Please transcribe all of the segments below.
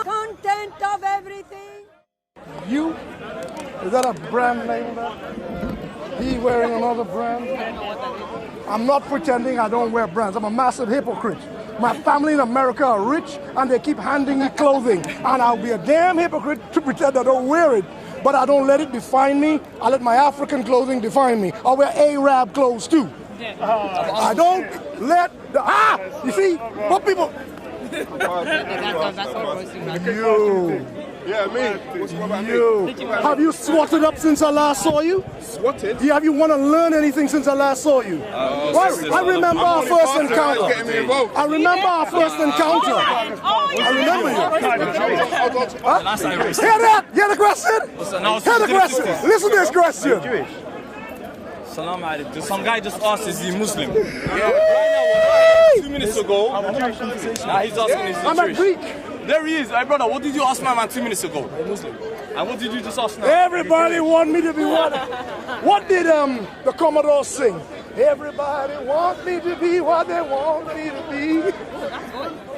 content of everything. You? Is that a brand name? He wearing another brand? I'm not pretending I don't wear brands. I'm a massive hypocrite. My family in America are rich and they keep handing me clothing. And I'll be a damn hypocrite to pretend I don't wear it. But I don't let it define me. I let my African clothing define me. I wear Arab clothes too. I don't let the, you see, what people, you. Yeah, me. You. Have you swatted up since I last saw you? Swatted? Yeah, have you want to learn anything since I last saw you? I remember our first encounter. I remember our first encounter. I remember you. Huh? Hear that? Hear the question? Hear the question. Listen to this question. Salam alaikum. Some guy just asked, is he Muslim? Yeah. 2 minutes ago. Now he's asking, is he I'm a Greek. There he is. Hey, brother, what did you ask my man 2 minutes ago? Muslim. And what did you just ask now? Everybody want me to be what? What did the Commodore sing? Everybody want me to be what they want me to be.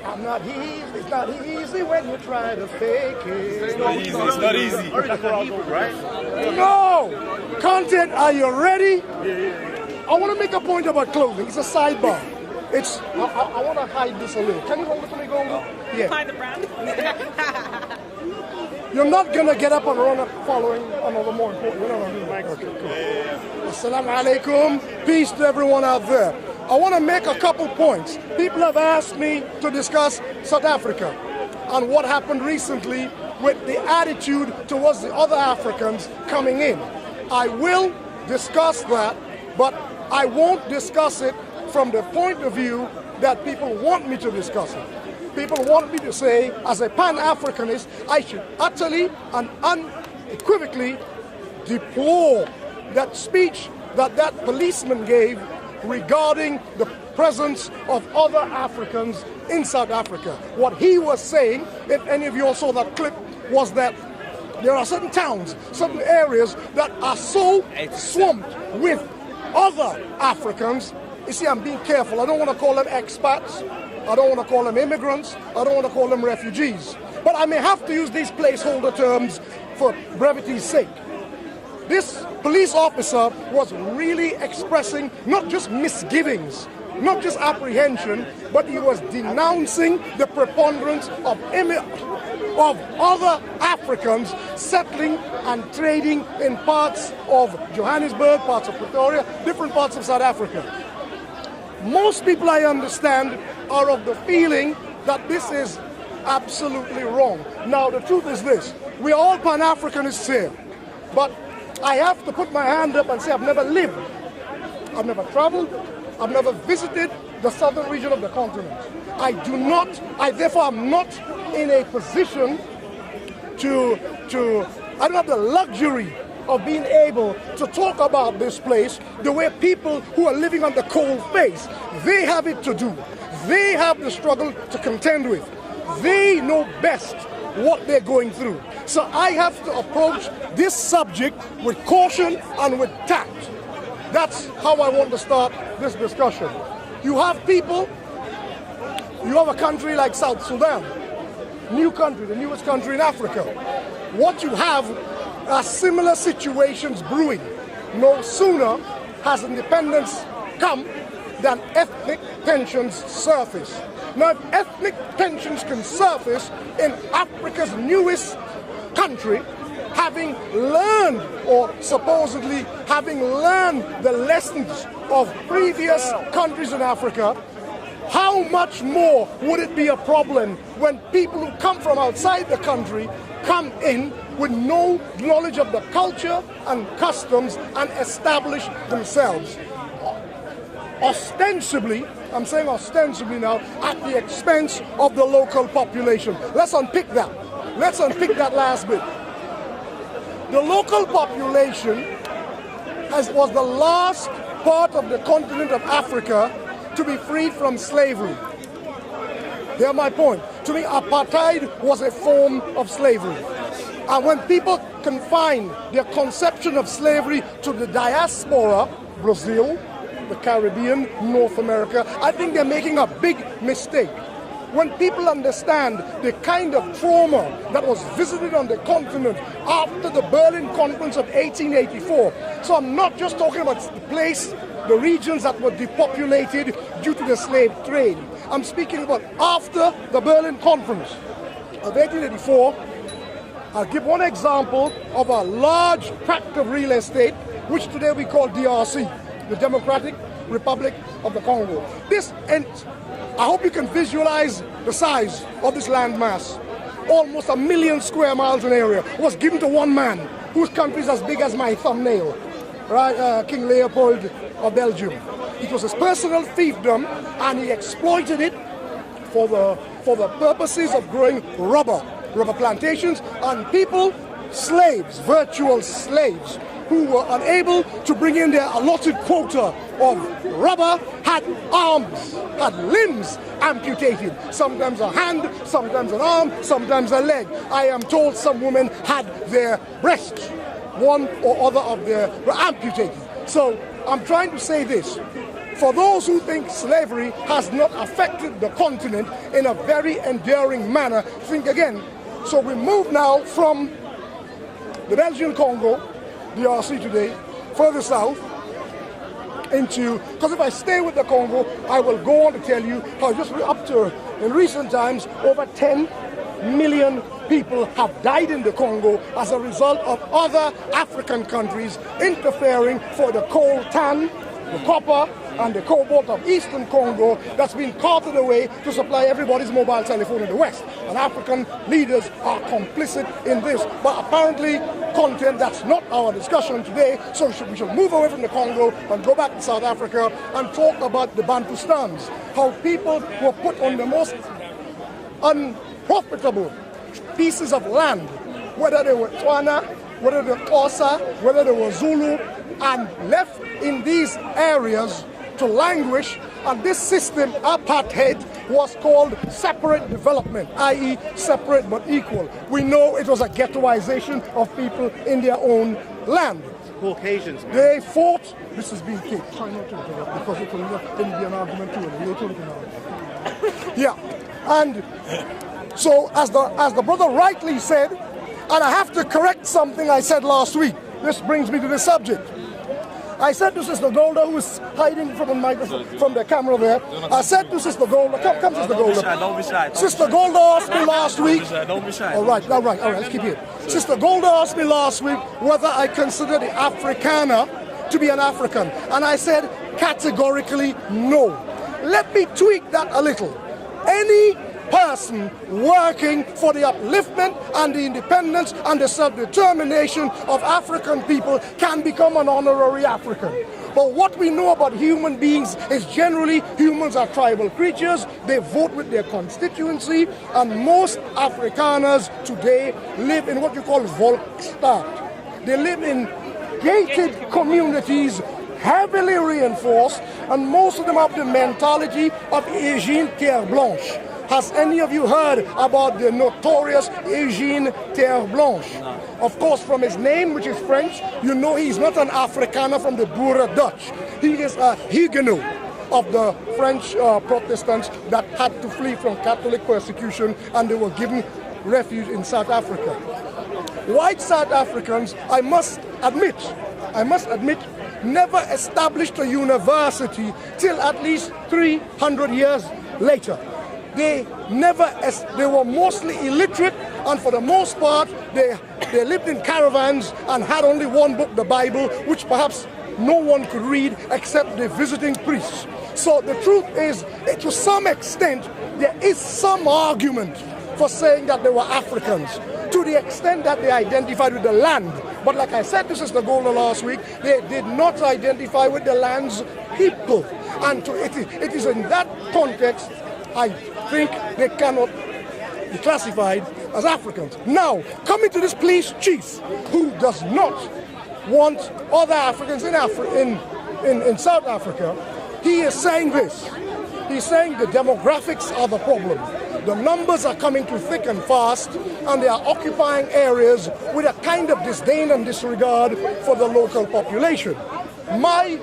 I'm not easy. It's not easy when you try to fake it. It's not easy. It's not easy. No! Content, are you ready? I want to make a point about clothing. It's a sidebar. It's, I want to hide this a little. Can you hold it for me, Golden? Yeah. Hide the brand. You're not going to get up and run up following another more important. No. Okay, cool. Assalamu alaikum. Peace to everyone out there. I want to make a couple points. People have asked me to discuss South Africa and what happened recently with the attitude towards the other Africans coming in. I will discuss that, but I won't discuss it from the point of view that people want me to discuss it. People want me to say, as a Pan-Africanist, I should utterly and unequivocally deplore that speech that policeman gave regarding the presence of other Africans in South Africa. What he was saying, if any of you all saw that clip, was that there are certain towns, certain areas that are so swamped with other Africans. You see, I'm being careful. I don't want to call them expats. I don't want to call them immigrants. I don't want to call them refugees. But I may have to use these placeholder terms for brevity's sake. This police officer was really expressing not just misgivings, not just apprehension, but he was denouncing the preponderance of other Africans settling and trading in parts of Johannesburg, parts of Pretoria, different parts of South Africa. Most people, I understand, are of the feeling that this is absolutely wrong. Now, the truth is this. We are all Pan-Africanists here, but I have to put my hand up and say I've never lived, I've never traveled, I've never visited the southern region of the continent. I therefore am not in a position I don't have the luxury of being able to talk about this place the way people who are living on the cold face, they have it to do. They have the struggle to contend with. They know best what they're going through. So I have to approach this subject with caution and with tact. That's how I want to start this discussion. You have people, you have a country like South Sudan, new country, the newest country in Africa. What you have are similar situations brewing. No sooner has independence come than ethnic tensions surface. Now, if ethnic tensions can surface in Africa's newest country, having learned, or supposedly having learned the lessons of previous countries in Africa, how much more would it be a problem when people who come from outside the country come in with no knowledge of the culture and customs and establish themselves? Ostensibly, I'm saying ostensibly now, at the expense of the local population. Let's unpick that. Let's unpick that last bit. The local population was the last part of the continent of Africa to be freed from slavery. Here's my point. To me, apartheid was a form of slavery. And when people confine their conception of slavery to the diaspora, Brazil, the Caribbean, North America, I think they're making a big mistake. when people understand the kind of trauma that was visited on the continent after the Berlin Conference of 1884. So I'm not just talking about the place, the regions that were depopulated due to the slave trade. I'm speaking about after the Berlin Conference of 1884. I'll give one example of a large tract of real estate, which today we call DRC, the Democratic Republic of the Congo. And I hope you can visualize the size of this landmass. Almost 1 million square miles in area was given to one man, whose country is as big as my thumbnail, right? King Leopold of Belgium. It was his personal fiefdom, and he exploited it for the purposes of growing rubber plantations, and people, slaves, virtual slaves, who were unable to bring in their allotted quota of rubber, had arms, had limbs amputated. Sometimes a hand, sometimes an arm, sometimes a leg. I am told some women had their breasts, one or other of their, were amputated. So I'm trying to say this. For those who think slavery has not affected the continent in a very enduring manner, think again. So we move now from the Belgian Congo, DRC today, further south into, because if I stay with the Congo, I will go on to tell you how just up to, in recent times, over 10 million people have died in the Congo as a result of other African countries interfering for the coltan, the copper, and the cobalt of Eastern Congo that's been carted away to supply everybody's mobile telephone in the West. And African leaders are complicit in this. But apparently, content, that's not our discussion today. So we should move away from the Congo and go back to South Africa and talk about the Bantustans. How people were put on the most unprofitable pieces of land, whether they were Tswana, whether they were Xhosa, whether they were Zulu, and left in these areas to languish. And this system, apartheid, was called separate development, i.e. separate but equal. We know it was a ghettoization of people in their own land. Caucasians, man. They fought. This is being taped. Try not to interrupt, because it will be an argument too. Yeah, and so as the brother rightly said, and I have to correct something I said last week. This brings me to the subject. I said to Sister Golda, who is hiding from the microphone, from the camera there. I said to Sister Golda, come Sister Golda. Don't be shy. Sister Golda asked me last week. Don't be shy. All right, let's keep it. Sister Golda asked me last week whether I consider the Afrikaner to be an African. And I said categorically no. Let me tweak that a little. Any person working for the upliftment and the independence and the self-determination of African people can become an honorary African. But what we know about human beings is generally humans are tribal creatures. They vote with their constituency, and most Afrikaners today live in what you call Volksstaat. They live in gated communities, heavily reinforced, and most of them have the mentality of Eugène Terre Blanche. Has any of you heard about the notorious Eugène Terre Blanche? No. Of course, from his name, which is French, you know he's not an Afrikaner from the Boer Dutch. He is a Huguenot of the French Protestants that had to flee from Catholic persecution, and they were given refuge in South Africa. White South Africans, I must admit, never established a university till at least 300 years later. They were mostly illiterate, and for the most part, they lived in caravans and had only one book, the Bible, which perhaps no one could read except the visiting priests. So the truth is, to some extent, there is some argument for saying that they were Africans, to the extent that they identified with the land. But like I said to Sister Golda last week, they did not identify with the land's people. And it is in that context, I think they cannot be classified as Africans. Now, coming to this police chief who does not want other Africans in South Africa, he is saying this. He's saying the demographics are the problem. The numbers are coming too thick and fast, and they are occupying areas with a kind of disdain and disregard for the local population. My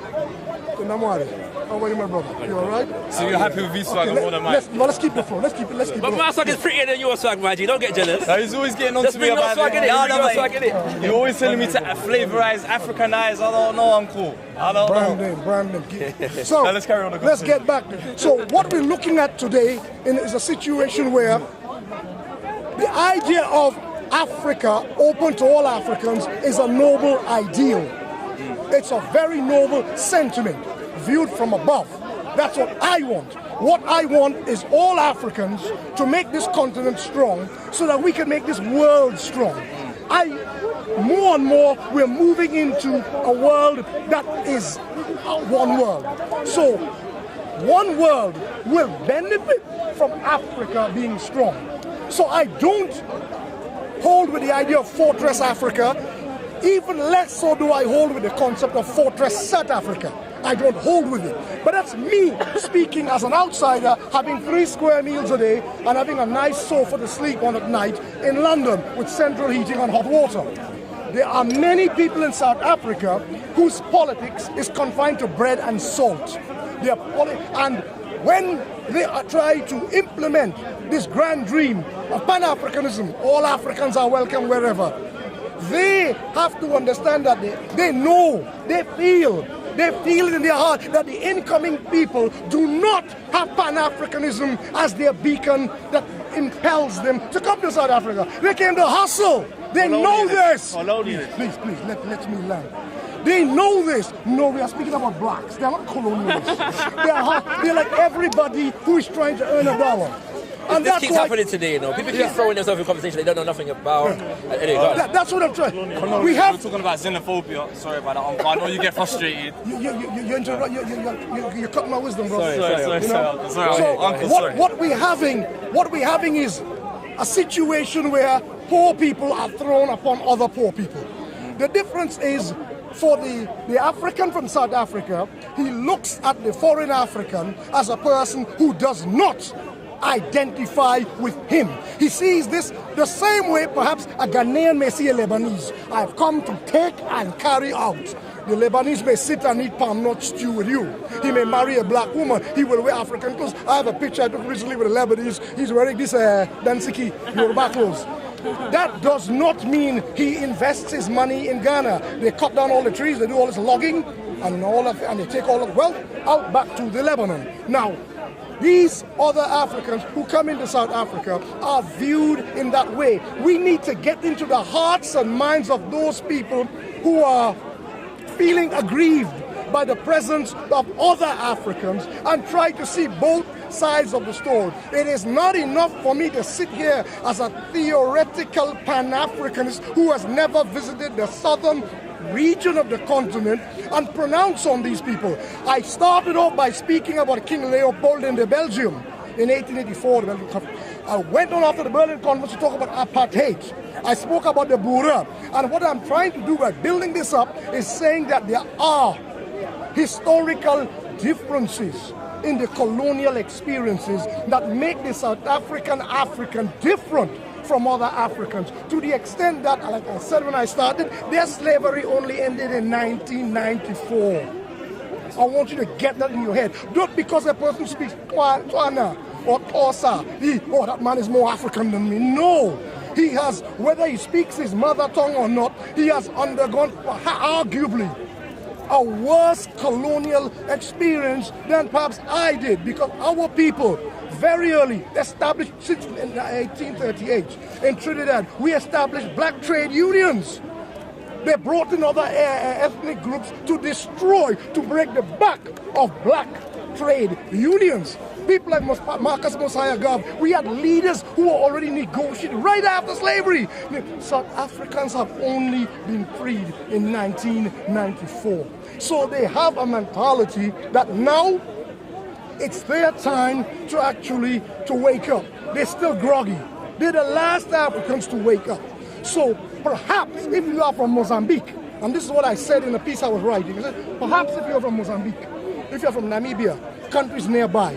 Captain Namwari. How are you, my brother? You all right? So you're happy with V-Swag more than mine? Let's keep the flow. Let's keep it. But my swag is prettier than your swag, Maggie. Don't get jealous. He's always getting on Just to me bring no about swag in it. No, No swag in it. You're always telling me to flavorize, Africanize. I don't know, uncle. I don't know. Brandon. So let's carry on the let's get back. So what we're looking at today is a situation where the idea of Africa open to all Africans is a noble ideal. It's a very noble sentiment viewed from above. That's what I want. What I want is all Africans to make this continent strong so that we can make this world strong. More and more, we're moving into a world that is one world. So, one world will benefit from Africa being strong. So I don't hold with the idea of Fortress Africa. Even less so do I hold with the concept of Fortress South Africa. I don't hold with it. But that's me speaking as an outsider, having 3 square meals a day and having a nice sofa to sleep on at night in London with central heating and hot water. There are many people in South Africa whose politics is confined to bread and salt. And when they try to implement this grand dream of Pan-Africanism, all Africans are welcome wherever, they have to understand that they feel it in their heart that the incoming people do not have Pan-Africanism as their beacon that impels them to come to South Africa. They came to hustle. They know this. Please, let me land. They know this. No, we are speaking about blacks. They're not colonialists. They're like everybody who is trying to earn a dollar. And this keeps happening today, you know. People keep throwing themselves in conversation they don't know nothing about. Anyway, that's what I'm trying. We're talking about xenophobia. Sorry about that, uncle. I know you get frustrated. You cut my wisdom, bro. Sorry. What we're having is a situation where poor people are thrown upon other poor people. The difference is, for the African from South Africa, he looks at the foreign African as a person who does not identify with him. He sees this the same way perhaps a Ghanaian may see a Lebanese. I've come to take and carry out. The Lebanese may sit and eat palm nut stew with you. He may marry a black woman. He will wear African clothes. I have a picture I took recently with a Lebanese. He's wearing this Dansiki Yoruba clothes. That does not mean he invests his money in Ghana. They cut down all the trees, they do all this logging, and they take all the wealth out back to the Lebanon. Now, these other Africans who come into South Africa are viewed in that way. We need to get into the hearts and minds of those people who are feeling aggrieved by the presence of other Africans and try to see both sides of the story. It is not enough for me to sit here as a theoretical Pan-Africanist who has never visited the southern region of the continent and pronounce on these people. I started off by speaking about King Leopold in Belgium in 1884. I went on after the Berlin Conference to talk about apartheid. I spoke about the Boer. And what I'm trying to do by building this up is saying that there are historical differences in the colonial experiences that make the South African different from other Africans, to the extent that, like I said when I started, their slavery only ended in 1994. I want you to get that in your head. Not because a person speaks Tswana or Xhosa, that man is more African than me. No. He has, whether he speaks his mother tongue or not, he has undergone, arguably, a worse colonial experience than perhaps I did, because our people very early established, since 1838 in Trinidad, we established black trade unions. They brought in other ethnic groups to destroy, to break the back of black trade unions. People like Marcus Mosiah Gov, we had leaders who were already negotiating right after slavery. South Africans have only been freed in 1994. So they have a mentality that now it's their time to actually wake up. They're still groggy. They're the last Africans to wake up. So perhaps if you are from Mozambique, and this is what I said in a piece I was writing, I said, perhaps if you're from Mozambique, if you're from Namibia, countries nearby,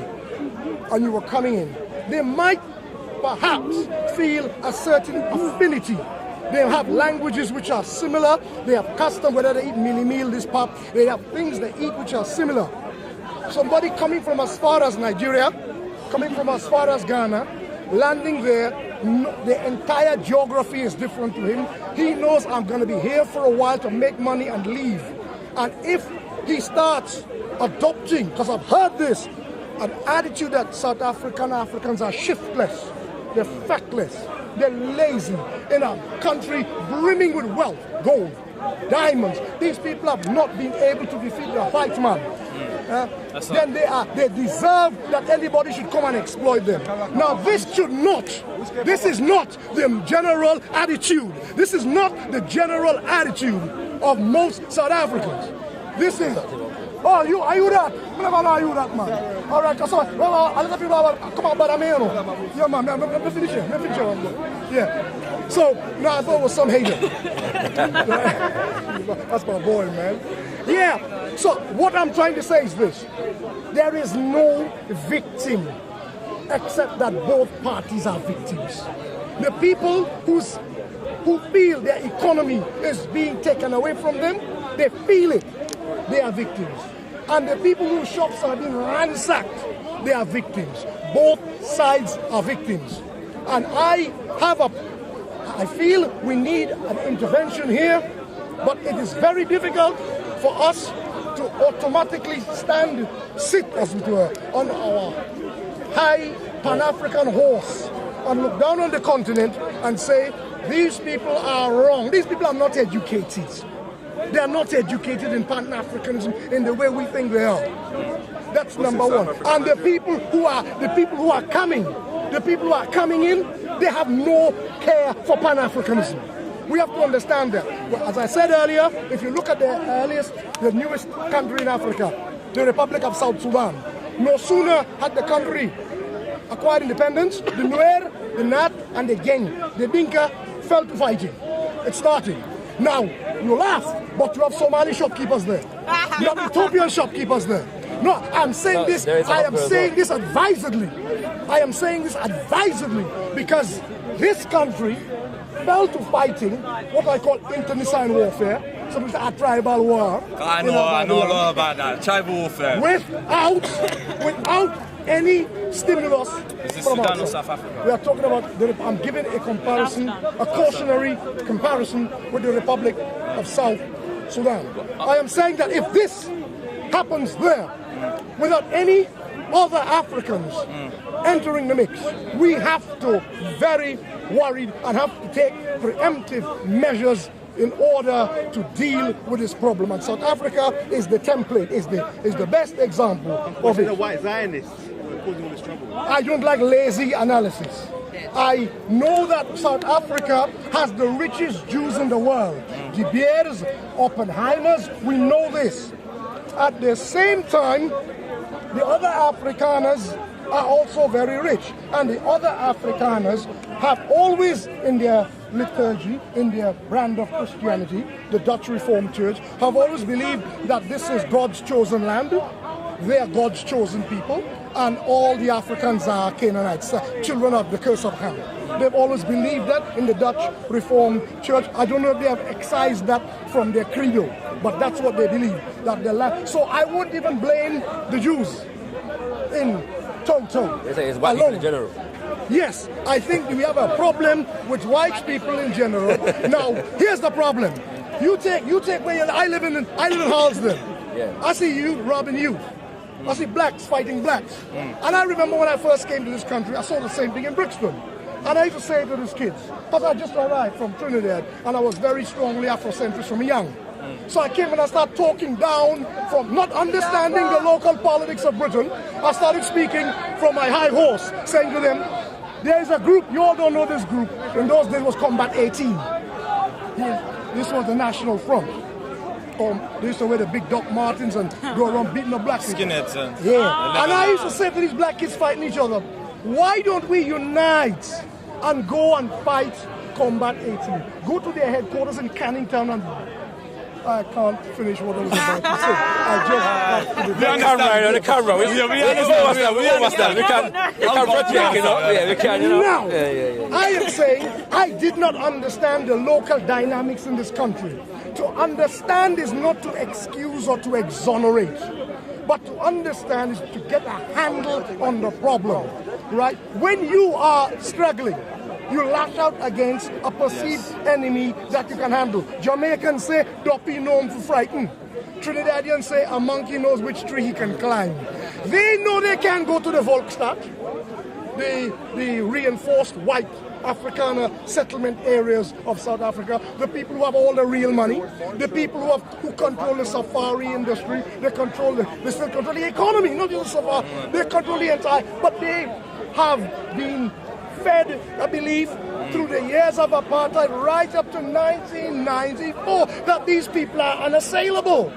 and you were coming in, they might perhaps feel a certain affinity They have languages which are similar. They have custom, whether they eat meal, this pap. They have things they eat which are similar. Somebody coming from as far as Nigeria, coming from as far as Ghana, landing there, the entire geography is different to him. He knows I'm going to be here for a while to make money and leave. And if he starts adopting, because I've heard this, an attitude that South Africans are shiftless, they're factless, they're lazy, in a country brimming with wealth, gold, diamonds. These people have not been able to defeat the white man. Then they deserve that anybody should come and exploit them. Now this is not the general attitude. This is not the general attitude of most South Africans. This is, are you that? Are you that, man? All right, so, a lot of people come out, but I'm here. Yeah, man, let me finish it. Yeah. So, now I thought it was some hater. That's my boy, man. Yeah, so what I'm trying to say is this. There is no victim except that both parties are victims. The people who feel their economy is being taken away from them, they feel it, they are victims. And the people whose shops are being ransacked, they are victims. Both sides are victims. And I feel we need an intervention here, but it is very difficult for us to automatically sit as it were, on our high Pan-African horse and look down on the continent and say, these people are wrong. These people are not educated. They are not educated in Pan-Africanism in the way we think they are. That's number one. And the people who are coming in, they have no care for Pan-Africanism. We have to understand that. Well, as I said earlier, if you look at the newest country in Africa, the Republic of South Sudan, no sooner had the country acquired independence, the Nuer, the Nat, and the Geng, the Dinka, fell to fighting. It's starting. Now, you laugh, but you have Somali shopkeepers there. You have Ethiopian shopkeepers there. No, I'm saying this, I am saying this advisedly. I am saying this advisedly because this country fell to fighting what I call internecine warfare, some a tribal war. I know a lot about that, tribal warfare. Without any stimulus from Sudan or South Africa. We are talking about, I'm giving a comparison, a cautionary comparison with the Republic of South Sudan. I am saying that if this happens there, without any other Africans entering the mix, we have to be very worried and have to take preemptive measures in order to deal with this problem. And South Africa is the template, is the best example of it. The white Zionists are causing all this trouble. I don't like lazy analysis. I know that South Africa has the richest Jews in the world. De Beers, Oppenheimers, we know this. At the same time, the other Afrikaners are also very rich. And the other Afrikaners have always in their liturgy, in their brand of Christianity, the Dutch Reformed Church, have always believed that this is God's chosen land. They are God's chosen people. And all the Africans are Canaanites, children of the curse of Ham. They've always believed that in the Dutch Reformed Church. I don't know if they have excised that from their credo, but that's what they believe, that the land. So I wouldn't even blame the Jews in total. They say it's white people in general. Yes, I think we have a problem with white people in general. Now, here's the problem. You take where I live in Harlesden. Yeah. I see you robbing you. I see blacks fighting blacks. And I remember when I first came to this country, I saw the same thing in Brixton. And I used to say to these kids, because I just arrived from Trinidad, and I was very strongly Afrocentrist from young. So I came and I started talking down from not understanding the local politics of Britain. I started speaking from my high horse, saying to them, there is a group, you all don't know this group, in those days was Combat 18. This was the National Front. They used to wear the big Doc Martens and go around beating the black people. Skinheads. Yeah. And I used to say to these black kids fighting each other, why don't we unite and go and fight Combat 18? Go to their headquarters in Cannington and I can't finish what I was about to say. I just have to be The camera. We understand. We can project, you know. Yeah, we can, you know. Now, I am saying I did not understand the local dynamics in this country. To understand is not to excuse or to exonerate, but to understand is to get a handle on the problem, right? When you are struggling, you lash out against a perceived enemy that you can handle. Jamaicans say, "Doppy known for frighten." Trinidadians say, "A monkey knows which tree he can climb." They know they can't go to the Volksstadt, the reinforced white Afrikaner settlement areas of South Africa, the people who have all the real money, the people who control the safari industry, they still control the economy, not just the safari, they control the entire, but they have been fed a belief through the years of apartheid right up to 1994 that these people are unassailable.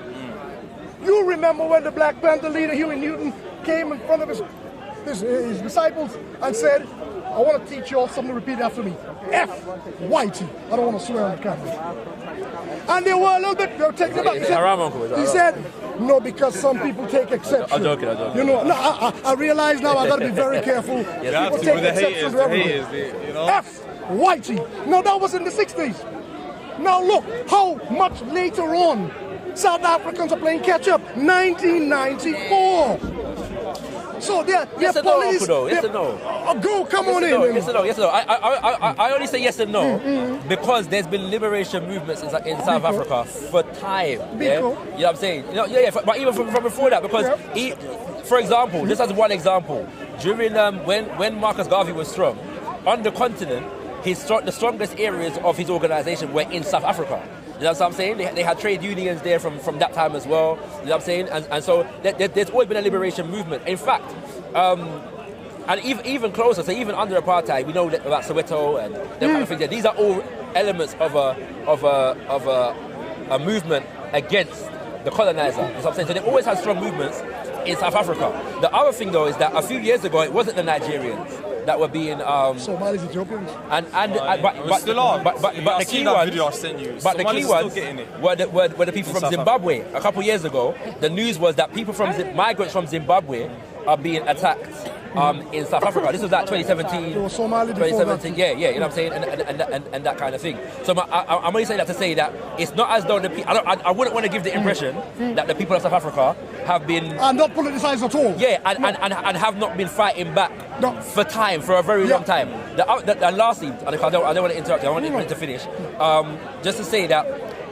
You remember when the Black Panther leader Huey Newton came in front of his disciples and said, "I want to teach you all something to repeat after me. F Whitey." I don't want to swear on the camera. And they were a little bit, they were taken aback. He said, "No, because some people take exception." I'm joking. You know, no, I realize now I got to be very careful. People take exception to everything. You know? F Whitey. No, that was in the 60s. Now look, how much later on South Africans are playing catch up. 1994. So they're yes and no, Uncle, though. Yes and no. Go, come yes on in. No, yes and no. Yes and no. I only say yes and no because there's been liberation movements in South Africa for time. Yeah? You know what I'm saying? You know, but even from before that, because for example, just as one example, during when Marcus Garvey was strong on the continent, the strongest areas of his organization were in South Africa. You know what I'm saying? They had trade unions there from that time as well. You know what I'm saying? And so there's always been a liberation movement. In fact, and even closer, so even under apartheid, we know about Soweto and that kind of things. These are all elements of a movement against the colonizer. You know what I'm saying? So they always had strong movements in South Africa. The other thing though is that a few years ago it wasn't the Nigerians that were being Somalis, Ethiopians, but the key ones, video I sent you. But the key ones were the people from Zimbabwe. A couple of years ago, the news was that people migrants from Zimbabwe are being attacked in South Africa. This was like 2017. There was Somali 2017, yeah, you know what I'm saying, and that kind of thing. So I'm only saying that to say that it's not as though I wouldn't want to give the impression that the people of South Africa have been not politicized at all. Yeah, and have not been fighting back for time, for a very long time. The lastly, I don't want to interrupt you, I want to finish. Just to say that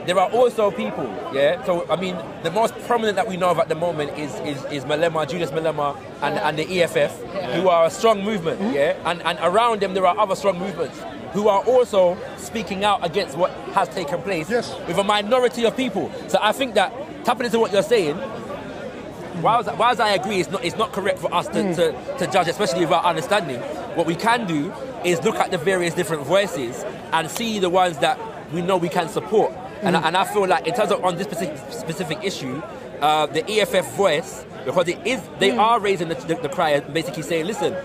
there are also people, yeah. So I mean, the most prominent that we know of at the moment is Malema, Julius Malema, and the EFF, who are a strong movement, yeah. And around them there are other strong movements who are also speaking out against what has taken place with a minority of people. So I think that tapping into what you're saying, whilst I agree, it's not correct for us to judge, especially without understanding. What we can do is look at the various different voices and see the ones that we know we can support. And I feel like in terms of on this specific issue, the EFF voice, because they are raising the cry and basically saying, listen,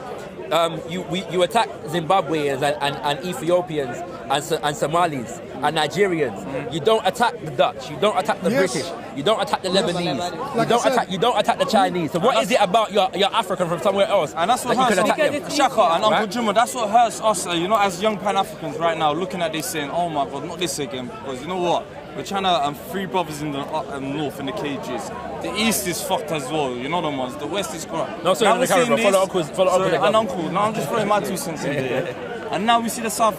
you attack Zimbabweans and Ethiopians and Somalis and Nigerians. You don't attack the Dutch. You don't attack the British. You don't attack the Lebanese. You don't attack the Chinese. So what is it about your African from somewhere else? And that's what hurts Shaka and Uncle Juma. That's what hurts us. As young Pan-Africans right now, looking at this saying, "Oh my God, not this again." Because you know what? We're trying to free brothers in the north in the cages. The east is fucked as well. You know the ones. The west is corrupt. No, sorry, follow Uncle. And Uncle. No, I'm just throwing my 2 cents in there. And now we see the South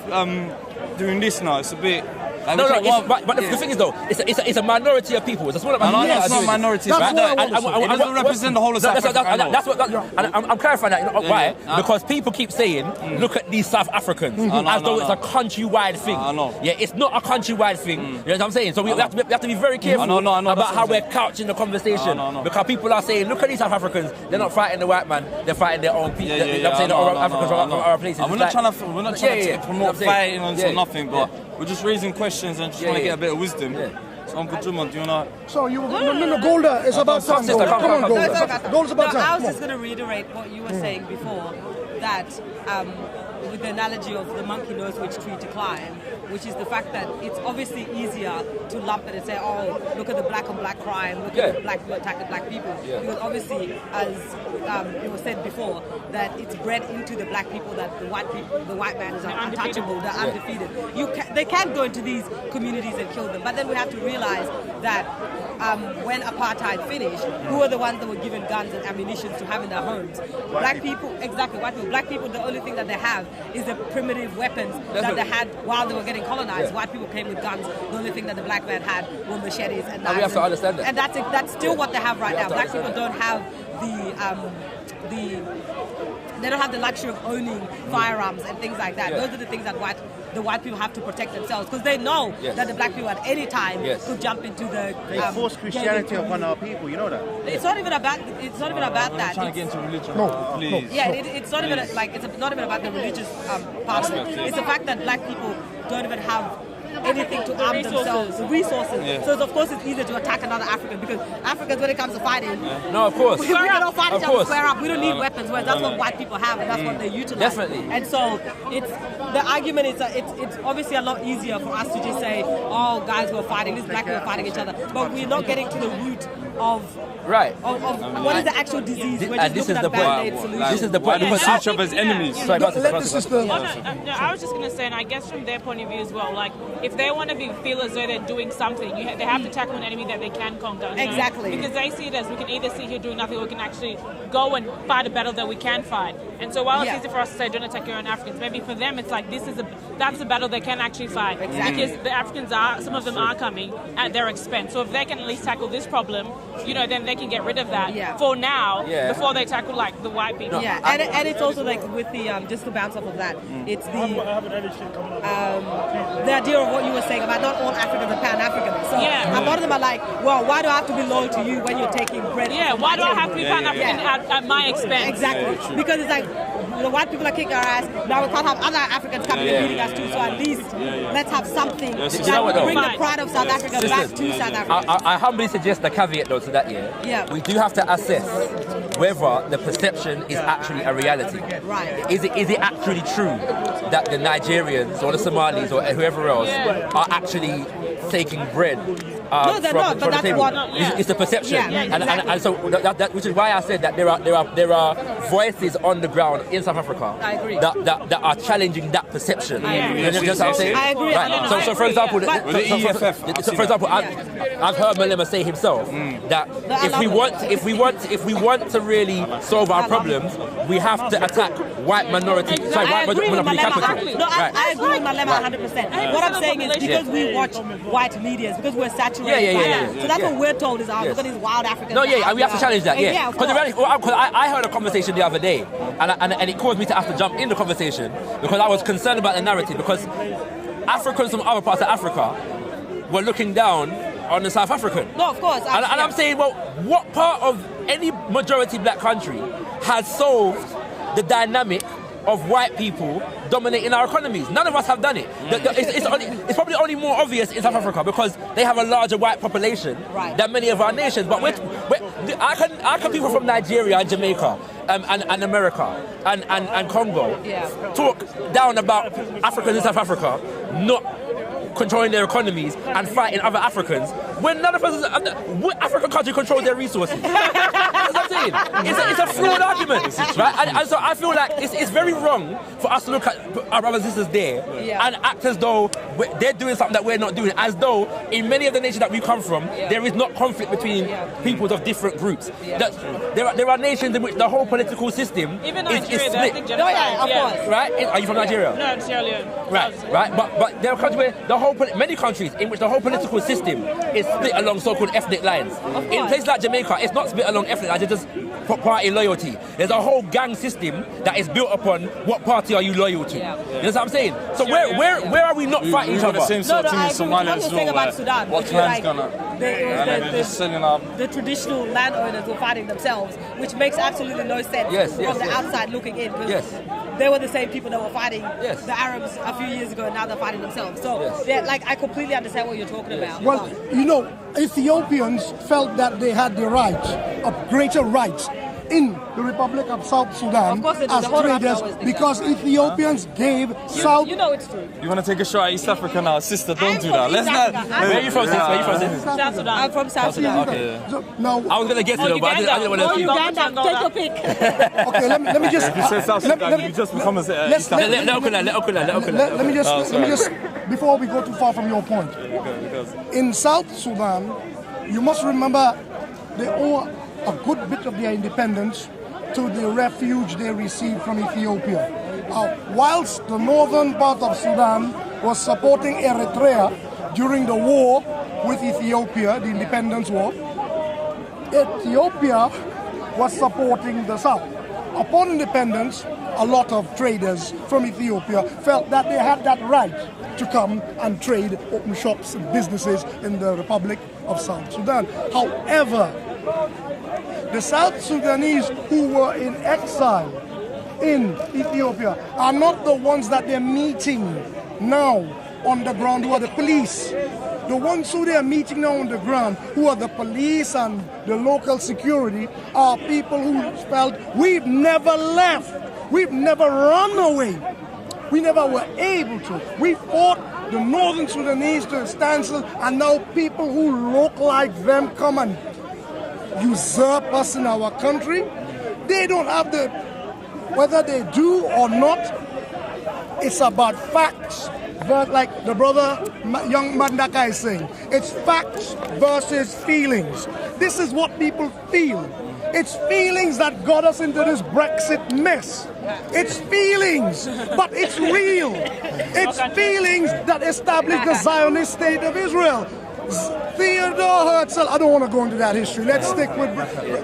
doing this now. It's a bit. Like but the thing is though, it's a minority of people. It's a smaller minority. It's not minority. It doesn't represent the whole of South Africa. That's what. I'm clarifying that. You know why? Because people keep saying, "Look at these South Africans," as though it's a countrywide thing. Yeah, it's not a countrywide thing. You know what I'm saying? So we have to be very careful about how we're couching the conversation, because people are saying, "Look at these South Africans. They're not fighting the white man. They're fighting their own people." I'm saying Africans from our places. We're not trying to promote fighting or nothing, but we're just raising questions and just trying to get a bit of wisdom. So Uncle Juma, do you know? So Golda, it's about time. Come on, Golda. Golda's about time. I was just going to reiterate what you were saying before, that with the analogy of the monkey knows which tree to climb, which is the fact that it's obviously easier to lump it and say, oh, look at the black on black crime, look at the black people attacking black people. Because obviously, as it was said before, that it's bred into the black people that the white man is untouchable, they're undefeated. They can't go into these communities and kill them. But then we have to realize that when apartheid finished, who were the ones that were given guns and ammunition to have in their homes? Black people, exactly, white people. Black people, the only thing that they have is the primitive weapons that they had while they were getting colonized. White people came with guns. The only thing that the black man had were machetes and knives. And we have to understand that. And that's still what they have right now. Black people don't have they don't have the luxury of owning firearms and things like that. Those are the things that the white people have to protect themselves, because they know that the black people at any time could jump into the. They force Christianity upon our people. You know that. It's not even about. It's not even about that. Trying to get into religion. No, please. Yeah, it's not even like it's not even about the religious part of it. It's the fact that black people don't even have anything to arm themselves, resources. So of course it's easier to attack another African, because Africans, when it comes to fighting, no, of course, we don't fight each other square up. We don't need weapons. Whereas that's what white people have, and that's what they utilize. Definitely. And so the argument is that it's obviously a lot easier for us to just say, oh, guys, we're fighting. These black people are fighting each other, but we're not getting to the root of what is the actual disease. We're just looking at band-aid solutions. This is the point. Because each of us enemies. Let the sister. No, I was just going to say, and I guess from their point of view as well, like if they want to feel as though they're doing something, they have to tackle an enemy that they can conquer. Exactly. Because they see it as we can either sit here doing nothing, or we can actually go and fight a battle that we can fight. And so while it's easy for us to say don't attack your own Africans, maybe for them it's like that's a battle they can actually fight. Exactly. Because the Africans some of them are coming at their expense. So if they can at least tackle this problem, then they can get rid of that for now before they tackle like the white people. Yeah, and it's also like with the just to bounce off of that, it's the idea of what you were saying about not all Africans are Pan-Africans. So a lot of them are like, well, why do I have to be loyal to you when you're taking bread? Yeah, why do I have to be Pan-African at my expense? Exactly, because it's like the white people are kicking our ass. Now we can't have other Africans coming and beating us too. So at least let's have something that will bring the pride of South Africa back to South Africa. I humbly suggest the caveat though to that. We do have to assess whether the perception is actually a reality. Right. Is it actually true that the Nigerians or the Somalis or whoever else are actually taking bread no, they're not, but that's what it's the perception, and so that which is why I said that there are voices on the ground in South Africa that are challenging that perception. You know what I'm saying? I agree. Right. So for example, for example, I've heard Malema say himself that if we want to really solve our problems, we have to attack white monopoly capital. No, I agree with Malema 100%. What I'm saying is because we watch white media, because we're saturated. So that's what we're told is we've got these wild Africans. No, we have to challenge that. Because I heard a conversation the other day, and it caused me to have to jump in the conversation because I was concerned about the narrative, because Africans from other parts of Africa were looking down on the South African. No, of course. And I'm saying, well, what part of any majority black country has solved the dynamic of white people dominating our economies? None of us have done it. It's probably only more obvious in South Africa because they have a larger white population than many of our nations. But I can people from Nigeria and Jamaica and America and Congo talk down about Africans in South Africa not controlling their economies and fighting other Africans when none of us, what African country controls their resources? That's what I'm saying. It's a flawed argument, right? And so I feel like it's very wrong for us to look at our brothers and sisters there and act as though they're doing something that we're not doing, as though in many of the nations that we come from, there is not conflict between peoples of different groups. There are nations in which the whole political system is split. Of course. Right? Are you from Nigeria? No, Sierra Leone. Right. But there are countries where many countries in which the whole political system is split along so-called ethnic lines. In places like Jamaica, it's not split along ethnic lines, it's just party loyalty. There's a whole gang system that is built upon what party are you loyal to. You know what I'm saying? So where are we not fighting each other? The same sort of thing in Somalia as well. About Sudan, what clan's gonna... The traditional landowners were fighting themselves, which makes absolutely no sense from the outside looking in. They were the same people that were fighting the Arabs a few years ago, and now they're fighting themselves. So, I completely understand what you're talking about. Well, Ethiopians felt that they had the rights, of greater rights, in the Republic of South Sudan as traders because Ethiopians gave South... You know it's true. You want to take a shot at East Africa now? Sister, don't do that. Let's not... Where are you from, sister? Where are you from, sister? South Sudan. I'm from South Sudan. Okay. So, now, I was going to get to it, but I didn't want to... Uganda, take your pick. Okay, let me just... If you say South Sudan, you just become a... Let me just... Before we go too far from your point. In South Sudan, you must remember they owe a good bit of their independence to the refuge they received from Ethiopia. Whilst the northern part of Sudan was supporting Eritrea during the war with Ethiopia, the independence war, Ethiopia was supporting the south. Upon independence, a lot of traders from Ethiopia felt that they had that right to come and trade, open shops and businesses in the Republic of South Sudan. However, the South Sudanese who were in exile in Ethiopia are not the ones that they're meeting now on the ground, who are the police. The ones who they are meeting now on the ground, who are the police and the local security, are people who felt we've never left, we've never run away, we never were able to. We fought the northern Sudanese to a standstill, and now people who look like them come and usurp us in our country. They don't have the, whether they do or not, it's about facts. But like the brother young Mandaka is saying, it's facts versus feelings. This is what people feel. It's feelings that got us into this Brexit mess. It's feelings, but it's real. It's feelings that established the Zionist state of Israel. Theodore Herzl, I don't want to go into that history. Let's stick with,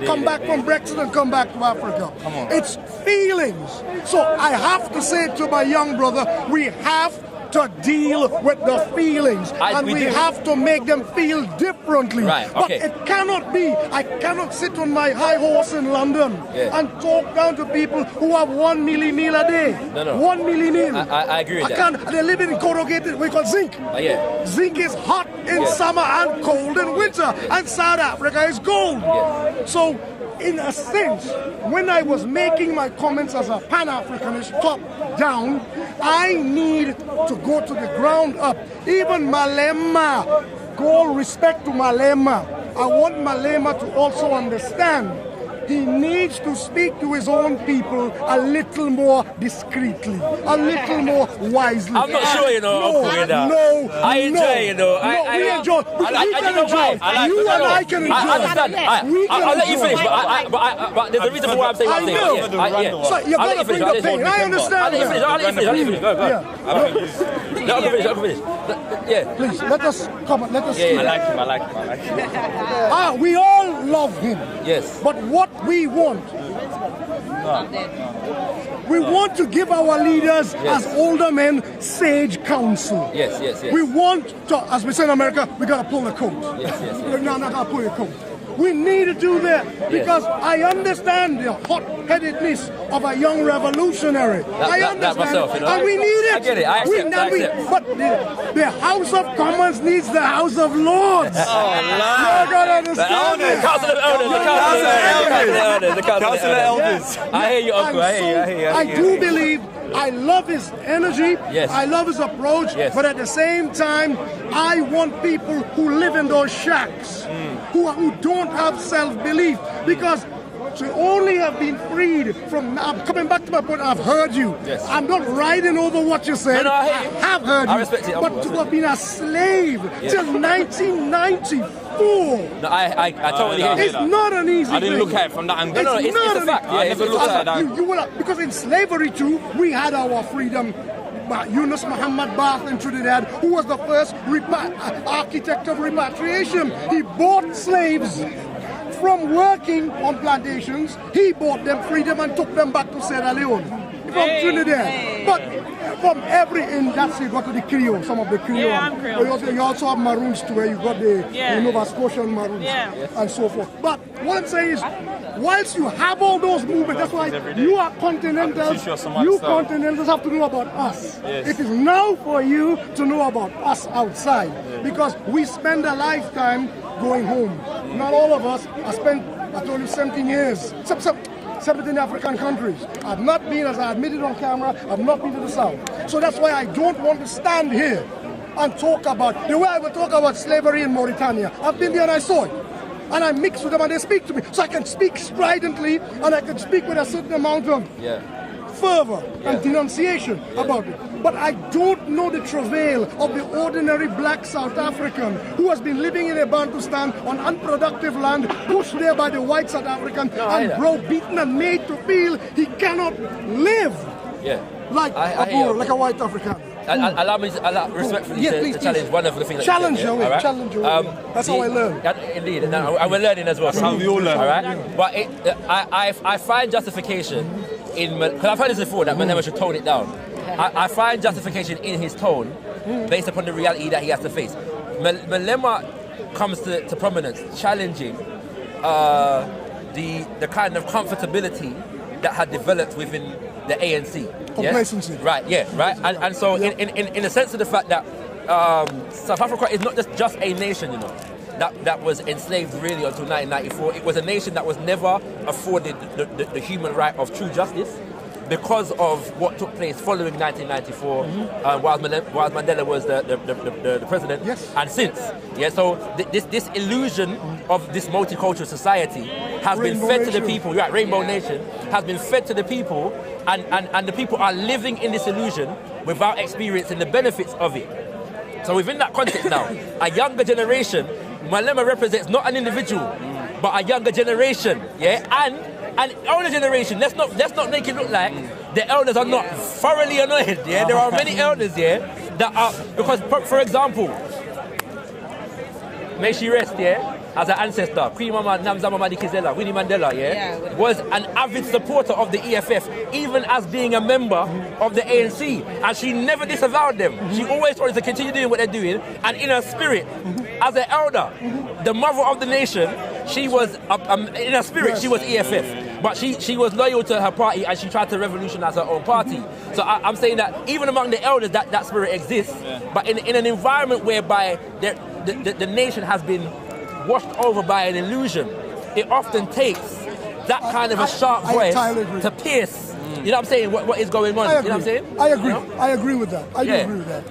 come back from Brexit and come back to Africa. It's feelings. So I have to say to my young brother, we have to deal with the feelings, and we have to make them feel differently. Right, okay. But it cannot be, I cannot sit on my high horse in London and talk down to people who have 1 milli-meal a day. No. 1 milli-meal. I agree with that. Can't, they live in corrugated, we call zinc. Zinc is hot in summer and cold in winter, and South Africa is cold. So, in a sense, when I was making my comments as a Pan-Africanist top down, I need to go to the ground up. Even Malema, all respect to Malema, I want Malema to also understand he needs to speak to his own people a little more discreetly, a little more wisely. I'm not sure, you know. I enjoy, you know. We enjoy. You and I can enjoy. I understand. I'll let you finish, but there's a reason for why I'm saying what I'm saying. So you've got to bring the pain. I understand. I'll let you finish. Go. Let me finish. Yeah. Please, let us come on. Let us I like him. We all love him. Yes. But what we want, we want to give our leaders as older men sage counsel. Yes. We want to, as we say in America, we got to pull the coat. Yes. We're not going to pull the coat. We need to do that because I understand the hot-headedness of a young revolutionary. I understand, that myself, you know? And we need it. I get it. I accept. But the House of Commons needs the House of Lords. Oh, Lord. You're going to understand the Council of Elders. I hear you, Uncle. I hear you. I do believe, I love his energy, I love his approach, but at the same time, I want people who live in those shacks, who don't have self-belief, because to only have been freed from, I'm coming back to my point, I've heard you. I'm not riding over what you said. No, I have heard you. I respect it. But to have been a slave till 1994. No, I totally hear you. It's not an easy thing. I didn't look at it from that angle. It's a fact. I never looked at that. Because in slavery too, we had our freedom. Yunus Muhammad Bath in Trinidad, who was the first architect of repatriation. He bought slaves from working on plantations. He bought them freedom and took them back to Sierra Leone from Trinidad. But from every, and that's you got to the Creole, some of the Creole. Yeah, I'm Creole. You also have Maroons too, where you got the Nova Scotian Maroons and so forth. But what I'm saying is, whilst you have all those movements, that's why you are continentals. You continentals have to know about us. It is now for you to know about us outside, because we spend a lifetime going home. Not all of us. I told you 17 years. 17 African countries. I've not been, as I admitted on camera, I've not been to the South. So that's why I don't want to stand here and talk about, the way I would talk about slavery in Mauritania. I've been there and I saw it. And I mix with them and they speak to me. So I can speak stridently and I can speak with a certain amount of fervor and denunciation about it. But I don't know the travail of the ordinary black South African who has been living in a Bantustan on unproductive land, pushed there by the white South African and browbeaten and made to feel he cannot live like like a white African. Allow me respectfully to challenge one of the things. Challenge you, right? Challenge you. That's how I learn. Indeed, and we're learning as well. That's how we all learn. All right, but I find justification in, because I've heard this before that Malema should tone it down. I find justification in his tone based upon the reality that he has to face. Malema comes to prominence challenging the kind of comfortability that had developed within the ANC. Complacency. Yes? Right, yeah, right. And so in the sense of the fact that South Africa is not just a nation, you know, that was enslaved really until 1994. It was a nation that was never afforded the human right of true justice because of what took place following 1994, while Mandela was the president, and since. Yeah, so this illusion of this multicultural society has been fed to the people, right, Rainbow Nation, has been fed to the people, and the people are living in this illusion without experiencing the benefits of it. So within that context now, a younger generation, Malema represents not an individual, but a younger generation, and older generation. Let's not make it look like the elders are not thoroughly annoyed. Yeah, there are many elders that are, because for example, may she rest, as an ancestor, Queen Mama Namza Mama Dikizela, Winnie Mandela, was an avid supporter of the EFF, even as being a member of the ANC, and she never disavowed them. She always wanted to continue doing what they're doing, and in her spirit, as an elder, the mother of the nation, she was, in her spirit, she was EFF, but she was loyal to her party, and she tried to revolutionize her own party. So I'm saying that even among the elders, that spirit exists, but in an environment whereby the nation has been washed over by an illusion, it often takes that kind of a sharp voice to pierce. You know what I'm saying? What is going on? You know what I'm saying? I agree. You know? I agree with that. I do agree with that.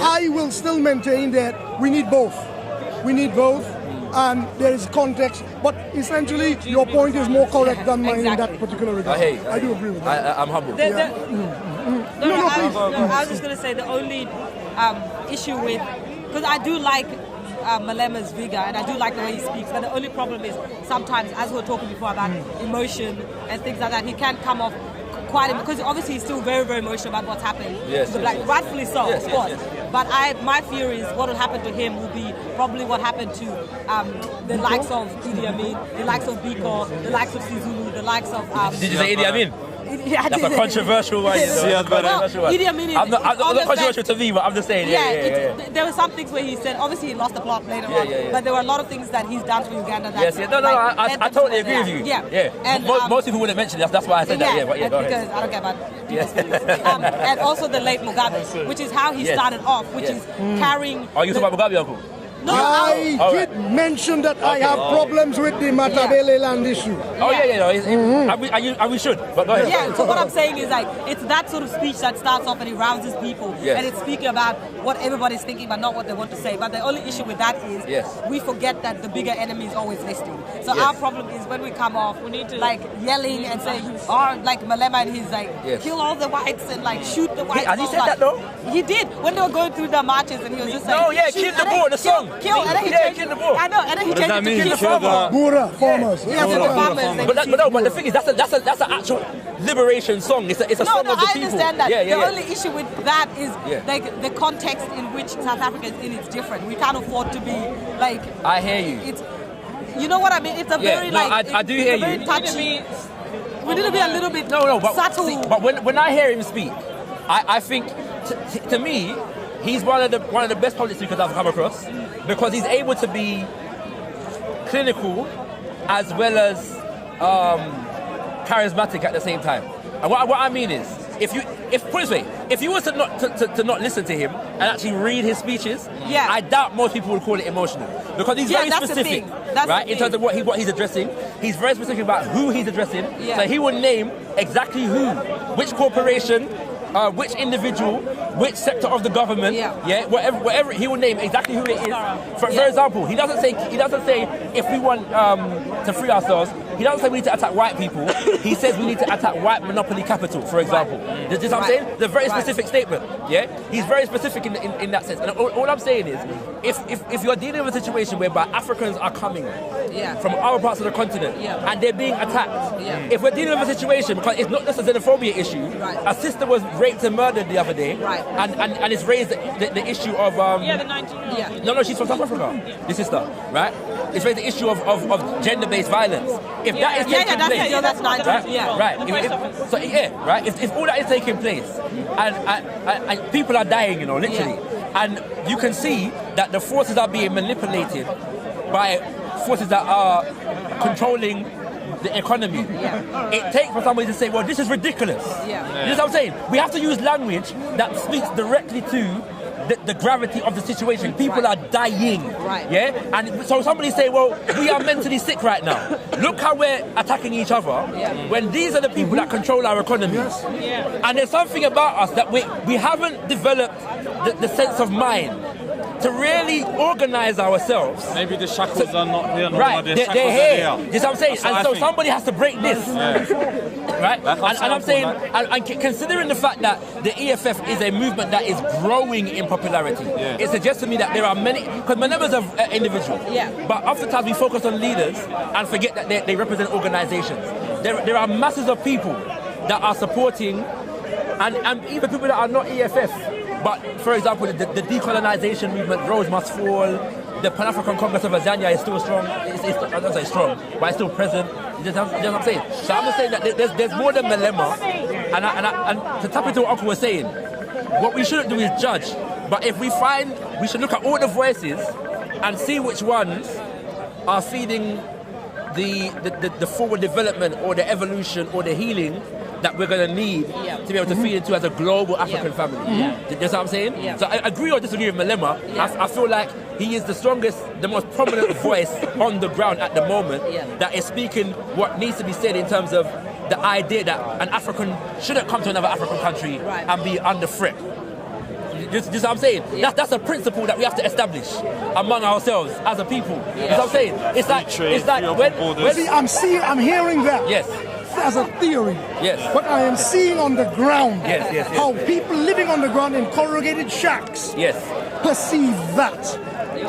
I will still maintain that we need both. We need both, and there is context. But essentially, your point is more correct than mine in that particular regard. I do agree with that. I'm humble. I was just going to say the only issue with, because I do like Malema's vigor and I do like the way he speaks, but the only problem is sometimes, as we were talking before about emotion and things like that, he can come off quite, because obviously he's still very, very emotional about what's happened. Rightfully so, of course. But my fear is what will happen to him will be probably what happened to the likes of Idi Amin, the likes of Biko, the likes of Sizulu, the likes of... Did you say Idi Amin? Yeah, that's a controversial one. Idi Amin, I'm not controversial to me, but I'm just saying. There were some things where he said, obviously he lost the plot later on, but there were a lot of things that he's done for Uganda. That, I totally agree with you. And most people wouldn't mention it. That's why I said that. Because I don't care about people's feelings. And also the late Mugabe, which is how he started off, which is carrying. Are you talking about Mugabe, Uncle? No, I did mention that I have problems with the Matabele land issue. And we should. But go ahead. Yeah, so what I'm saying is like, it's that sort of speech that starts off and it rouses people. And it's speaking about what everybody's thinking but not what they want to say. But the only issue with that is we forget that the bigger enemy is always listening. So our problem is when we come off, we need to like yelling and saying, like Malema and he's like, kill all the whites and like shoot the whites. Has he said that though? He did. When they were going through the marches and he was just saying, kill the bull, the song. Kill, and then he changed the bull. I know, and then he changed it to kill the farmer. Bura, farmers. Yeah, for the farmers. But the thing is, that's an actual liberation song. It's a song of the people. I understand that. The only issue with that is like the context in which South Africa is in is different. We can't afford to be like. I hear you. It's, you know what I mean? It's a very I do hear you. Very touchy. We need to be a little bit subtle. See, but when I hear him speak, I think to me, he's one of the best public speakers I've come across, because he's able to be clinical as well as charismatic at the same time. And what I mean is, if you were to not listen to him and actually read his speeches, I doubt most people would call it emotional, because he's very specific, right, in terms of what he's addressing. he's very specific about who he's addressing. Yeah. So he will name exactly who, which corporation, which individual, which sector of the government, whatever he will name exactly who it is. For example, he doesn't say if we want to free ourselves, he doesn't say we need to attack white people. He says we need to attack white monopoly capital, for example. Do you know what I'm saying? It's a very specific statement. Yeah, he's very specific in that sense. And all I'm saying is, if you're dealing with a situation whereby Africans are coming from other parts of the continent and they're being attacked, if we're dealing with a situation, because it's not just a xenophobia issue, a sister was raped and murdered the other day, and it's raised the issue of the 19-year-old. No, she's from South Africa. This sister, right? It's raised the issue of gender-based violence. If that is taking place, that's 19. Right. If all that is taking place, and people are dying, literally, and you can see that the forces are being manipulated by forces that are controlling the economy. It takes for somebody to say, well, this is ridiculous. You know what I'm saying? We have to use language that speaks directly to the gravity of the situation. People are dying. And so somebody say, well, we are mentally sick right now. Look how we're attacking each other when these are the people that control our economy. And there's something about us that we haven't developed the sense of mind to really organize ourselves. Maybe the shackles are not here. They're here. You know what I'm saying? And so somebody has to break this. Right? And I'm saying, and considering the fact that the EFF is a movement that is growing in popularity, it suggests to me that there are many, because my members are individuals, but oftentimes we focus on leaders and forget that they represent organizations. There are masses of people that are supporting, and even people that are not EFF. But, for example, the decolonization movement, Rose Must Fall, the Pan-African Congress of Azania is still strong. I don't say strong, but it's still present. You know what I'm saying? So I'm just saying that there's more than Malema. And to tap into what Uncle was saying, what we shouldn't do is judge. But if we should look at all the voices and see which ones are feeding the forward development or the evolution or the healing that we're going to need to be able to feed into as a global African family. You know what I'm saying? So I agree or disagree with Malema. I feel like he is the strongest, the most prominent voice on the ground at the moment that is speaking what needs to be said in terms of the idea that an African shouldn't come to another African country and be under threat. This is what I'm saying. That's a principle that we have to establish among ourselves as a people. You know what I'm saying? It's like when I'm hearing that. As a theory, what I am seeing on the ground, how people living on the ground in corrugated shacks perceive that.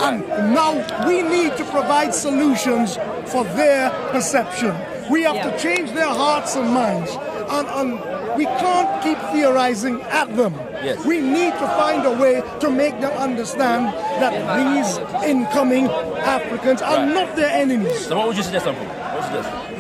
And now we need to provide solutions for their perception. We have to change their hearts and minds. And we can't keep theorizing at them. We need to find a way to make them understand that these incoming Africans are not their enemies. So what would you suggest, Uncle?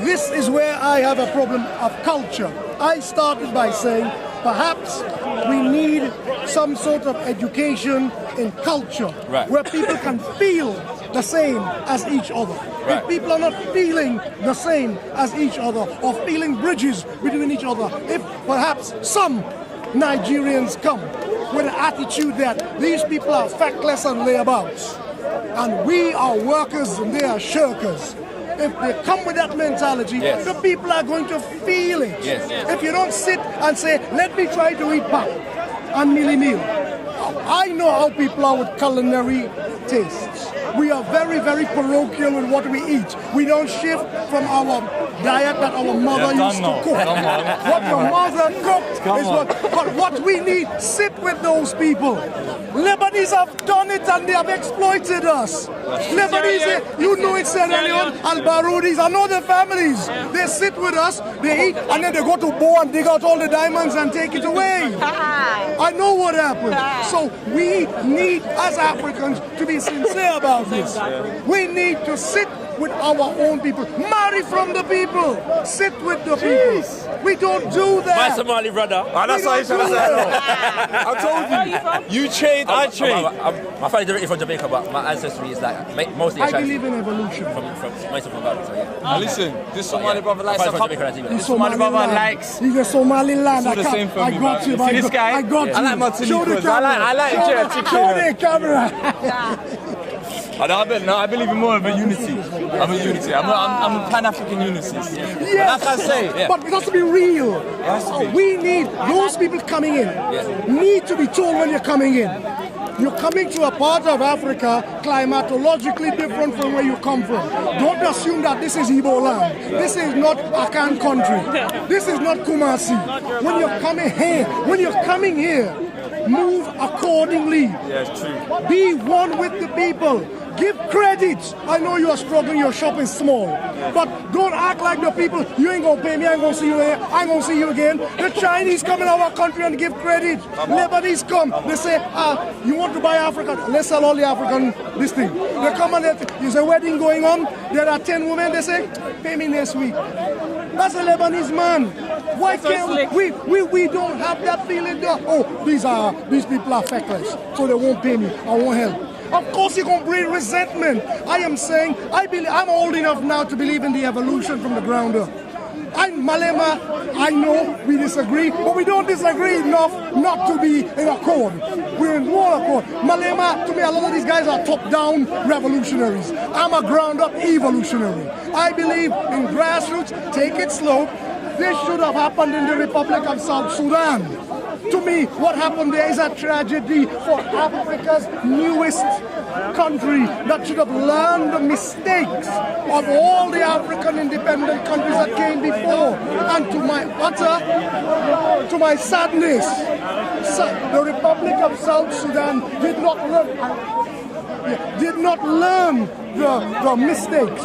This is where I have a problem of culture. I started by saying perhaps we need some sort of education in culture where people can feel the same as each other. If people are not feeling the same as each other or feeling bridges between each other, if perhaps some Nigerians come with an attitude that these people are feckless and layabouts and we are workers and they are shirkers, if they come with that mentality, the people are going to feel it. If you don't sit and say, let me try to eat pap and mealy meal. I know how people are with culinary tastes. We are very, very parochial with what we eat. We don't shift from our diet that our mother used to cook. What your mother cooked is what we need. Sit with those people. Lebanese have done it and they have exploited us. Lebanese, you know it, Sierra Leone, Al-Baroudis, and other families. They sit with us, they eat, and then they go to Bo and dig out all the diamonds and take it away. I know what happened. So we need, as Africans, to be sincere about this. We need to sit with our own people. Marry from the people. Sit with the people. We don't do that. My Somali brother. That's what I said. I told you. You trade, I trade. My family is from Jamaica, but my ancestry is like mostly I believe in evolution. From Ghana, so Now listen, this Somali brother likes a couple. This Somali brother likes. He's a Somaliland. It's the same for me, got you. See this guy? I got you. I like Martinique. Show the camera. I like Show the camera. I believe in more of a unity. I'm a unity. I'm a Pan-African unity. Yes. Like I say, but it has to be real. We need those people coming in. Need to be told when you're coming in. You're coming to a part of Africa climatologically different from where you come from. Don't assume that this is Igbo land. This is not Akan country. This is not Kumasi. When you're coming here, move accordingly. Yes, true. Be one with the people. Give credit. I know you are struggling, your shop is small. But don't act like the people, you ain't gonna pay me, I ain't gonna see you here, I ain't gonna see you again. The Chinese come in our country and give credit. Lebanese come, they say, you want to buy African? Let's sell all the African, this thing. They come and there's a wedding going on, there are 10 women, they say, pay me next week. That's a Lebanese man. Why can't we don't have that feeling that, oh, these people are feckless, so they won't pay me, I won't help. Of course you're going to breed resentment. I am saying, I'm old enough now to believe in the evolution from the ground up. Malema, I know we disagree, but we don't disagree enough not to be in accord. We're in war accord. Malema, to me, a lot of these guys are top-down revolutionaries. I'm a ground-up evolutionary. I believe in grassroots, take it slow. This should have happened in the Republic of South Sudan. To me, what happened there is a tragedy for Africa's newest country that should have learned the mistakes of all the African independent countries that came before. And to my sadness, the Republic of South Sudan did not learn the mistakes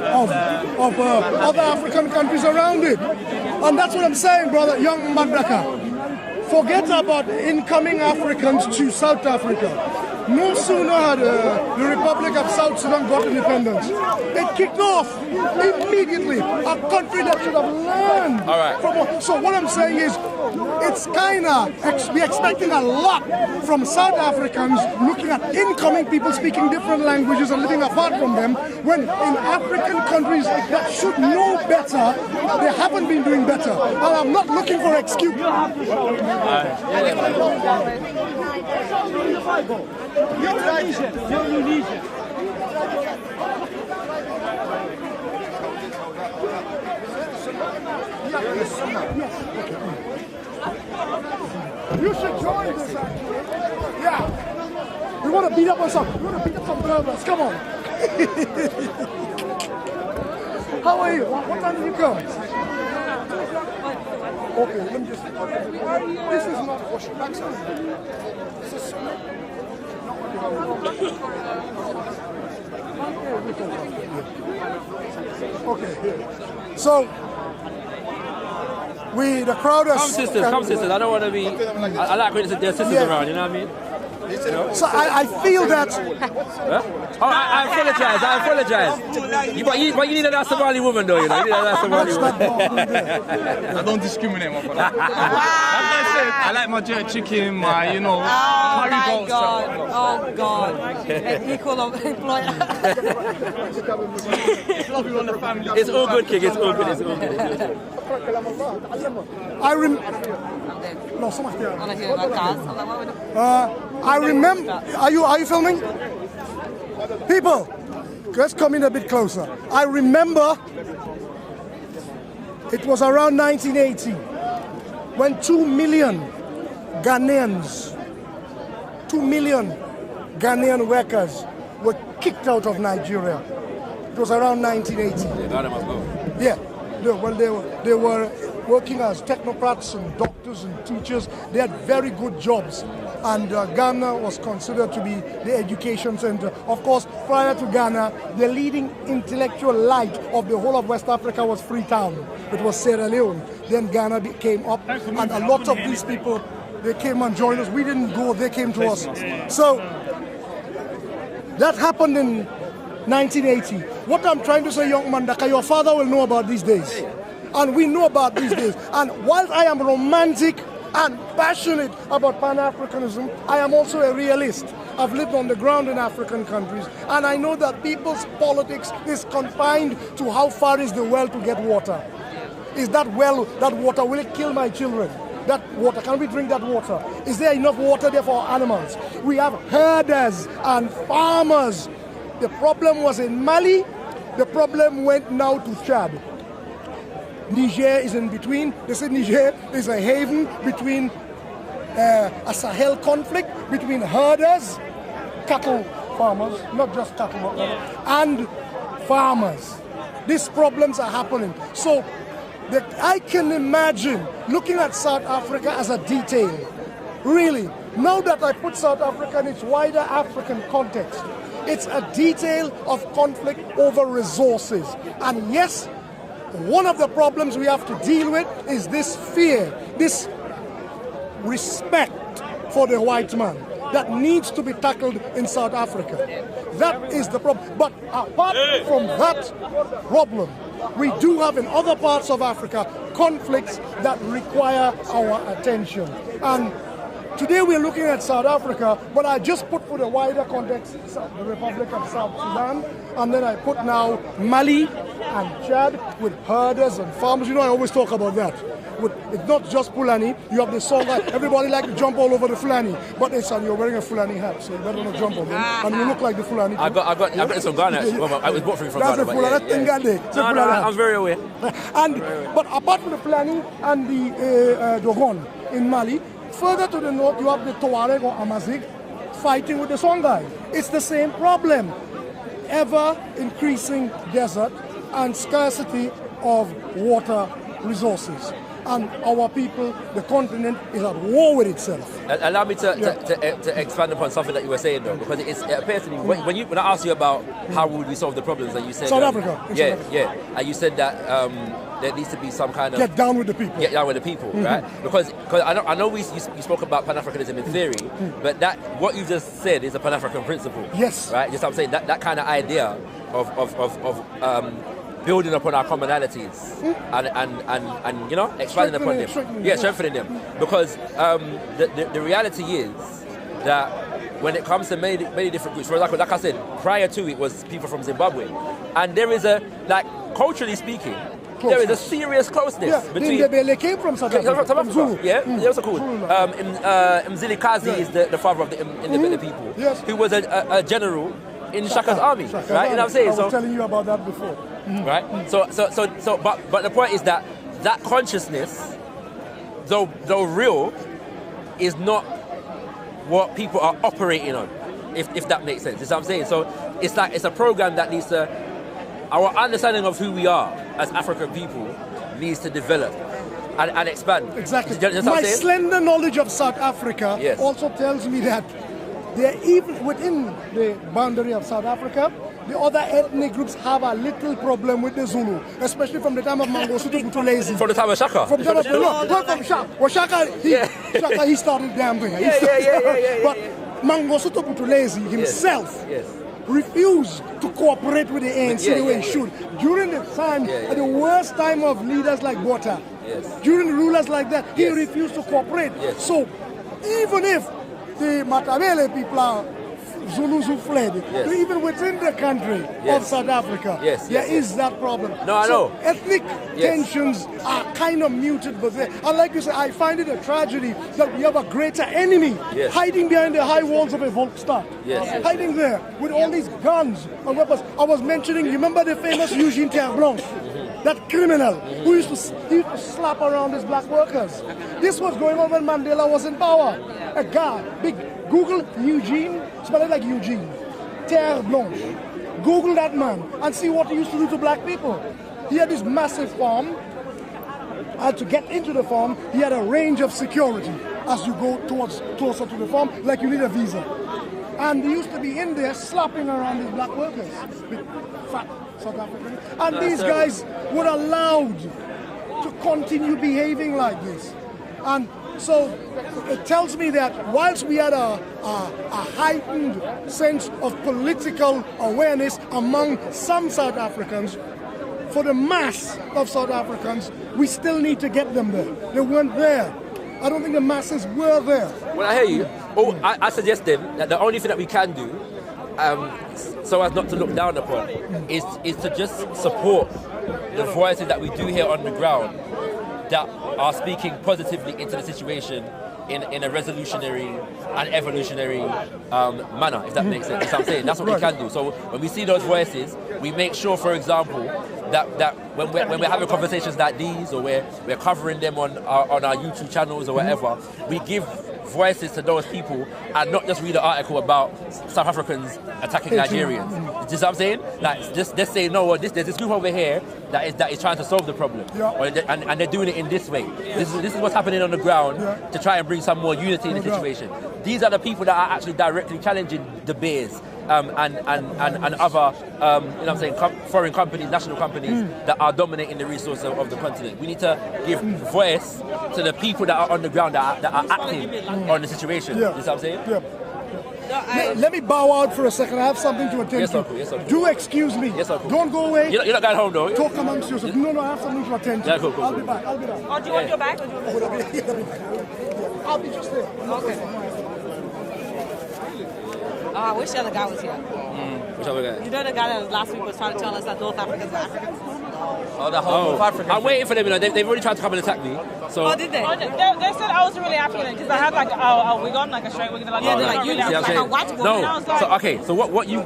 of other African countries around it. And that's what I'm saying, brother, young Madaka. Forget about incoming Africans to South Africa. No sooner had the Republic of South Sudan got independence, it kicked off immediately. A country that should have learned. All right. So what I'm saying is, it's kind of, we're expecting a lot from South Africans looking at incoming people speaking different languages and living apart from them, when in African countries that should know better, they haven't been doing better. And I'm not looking for excuse. You should join this actually. Yeah. We want to beat up on some brothers. Come on. How are you? What time did you come? Okay, let me just. This is not washing backside. This is okay. So the crowd is. Come sisters. I don't want to be. I like when there's sisters around. You know what I mean? You know? So I feel that. Huh? Oh, I apologize. But you need a Somali woman, though. You know, you need a Somali woman. I don't discriminate, my brother. Like I said, I like my jerk chicken, my curry goat. Oh God! An equal employer. It's all good, King. It's all good. It's all good. I remember. Are you filming? People, let's come in a bit closer. I remember it was around 1980 when 2 million Ghanaians, 2 million Ghanaian workers were kicked out of Nigeria. It was around 1980. Yeah, when they were working as technocrats and doctors and teachers. They had very good jobs. And Ghana was considered to be the education center. Of course, prior to Ghana, the leading intellectual light of the whole of West Africa was Freetown. It was Sierra Leone. Then Ghana came up, and a lot of these people, they came and joined us. We didn't go, they came to us. So that happened in 1980. What I'm trying to say, young man, that your father will know about these days. And we know about these days. And while I am romantic and passionate about Pan-Africanism, I am also a realist. I've lived on the ground in African countries, and I know that people's politics is confined to how far is the well to get water. Is that well, that water, will it kill my children? That water, can we drink that water? Is there enough water there for our animals? We have herders and farmers The problem was in Mali. The problem went now to Chad. Niger is in between. They say Niger is a haven between a Sahel conflict between herders, cattle farmers, not just cattle, and farmers. These problems are happening. So I can imagine looking at South Africa as a detail. Really, now that I put South Africa in its wider African context, it's a detail of conflict over resources. And yes, one of the problems we have to deal with is this fear, this respect for the white man that needs to be tackled in South Africa. That is the problem. But apart from that problem, we do have in other parts of Africa conflicts that require our attention. And today we're looking at South Africa, but I just put for the wider context the Republic of South Sudan, and then I put now Mali and Chad with herders and farmers. You know, I always talk about that. It's not just Fulani. You have the song that everybody like to jump all over the Fulani, but it's you're wearing a Fulani hat, so you better not jump on them. And you look like the Fulani. I got this from Ghana. I was bought from That's Ghana. A Fulani. That's No, I'm very aware. But apart from the Fulani and the Dogon in Mali, further to the north you have the Tuareg or Amazigh fighting with the Songhai. It's the same problem. Ever increasing desert and scarcity of water resources. And our people, the continent, is at war with itself. Allow me to expand upon something that you were saying, though, because it appears to me when I asked you about how would we solve the problems, and you said South Africa. And you said that there needs to be some kind of get down with the people. Get down with the people, right? Because I know you spoke about Pan-Africanism in theory, but that what you just said is a Pan-African principle. Yes. Right. Just I'm saying that kind of idea of building upon our commonalities and you know expanding upon them, strengthening them, because the reality is that when it comes to many different groups, for example, like I said, prior to it was people from Zimbabwe, and there is culturally speaking, there is a serious closeness between. They came from South Africa. From Zulu. They also called. Mzilikazi is the father of the Ndebele people, who was a general in Shaka's army, right? You know what I'm saying? I was telling you about that before. Right? But the point is that consciousness, though real, is not what people are operating on, if that makes sense. You know what I'm saying? So it's a program that needs to, our understanding of who we are as African people needs to develop and expand. Exactly. You know My slender knowledge of South Africa also tells me that they're even within the boundary of South Africa, the other ethnic groups have a little problem with the Zulu, especially from the time of Mangosuthu Buthelezi. From the time of Shaka? From the time of Shaka. Well, Shaka, he started the damn thing. But Mangosuthu Buthelezi himself refused to cooperate with the ANC the way he should. During the time, at the worst time of leaders like Botha, during rulers like that, he refused to cooperate. So, even if the Matabele people are Zulus who fled, even within the country of South Africa, there is that problem. No, I know. Ethnic tensions are kind of muted, but there. And like you said, I find it a tragedy that we have a greater enemy hiding behind the high walls of a Volksstadt, hiding there with all these guns and weapons. I was mentioning, you remember the famous Eugene Terre-Blanche? That criminal who used to slap around his black workers. This was going on when Mandela was in power. A guy, big, Google Eugene, spell it like Eugene, Terre-Blanche. Google that man and see what he used to do to black people. He had this massive farm, and to get into the farm, he had a range of security as you go closer to the farm, like you need a visa. And he used to be in there slapping around his black workers, with fat South Africans. And these guys were allowed to continue behaving like this. And so it tells me that whilst we had a heightened sense of political awareness among some South Africans, for the mass of South Africans, we still need to get them there. They weren't there. I don't think the masses were there. Well, I hear you. I suggest then that the only thing that we can do, so as not to look down upon, is to just support the voices that we do hear on the ground that are speaking positively into the situation in a resolutionary and evolutionary manner, if that makes sense. That's what I'm saying. That's what we can do. So when we see those voices, we make sure, for example, that when we're having conversations like these, or we're covering them on our YouTube channels or whatever, we give voices to those people and not just read an article about South Africans attacking Nigerians. Do you know what I'm saying? Like, just say, no, well, there's this group over here that is trying to solve the problem, and they're doing it in this way. This is what's happening on the ground to try and bring some more unity in the situation. These are the people that are actually directly challenging the bears and other, you know what I'm saying, foreign companies, national companies that are dominating the resources of the continent. We need to give voice to the people that are on the ground that are acting on the situation. You know what I'm saying? Let me bow out for a second. I have something to attend to. Yes, Uncle. Do excuse me. Yes, Uncle. Don't go away. You're not going home, though. Talk amongst yourselves. No, I have something to attend to. Yeah, cool. I'll be back. Oh, do you want your bag? I'll be just there. Okay. Oh, I wish the other guy was here. Which other guy? You know the guy that was last week was trying to tell us that North Africans are Africans? Oh, the whole North African. I'm waiting for them. You know, they've already tried to come and attack me. So. Oh, did they? They said I was really African because I had like a wig on, like a straight wig. Like, yeah, they're like, you look like a white woman. No. So okay. So what you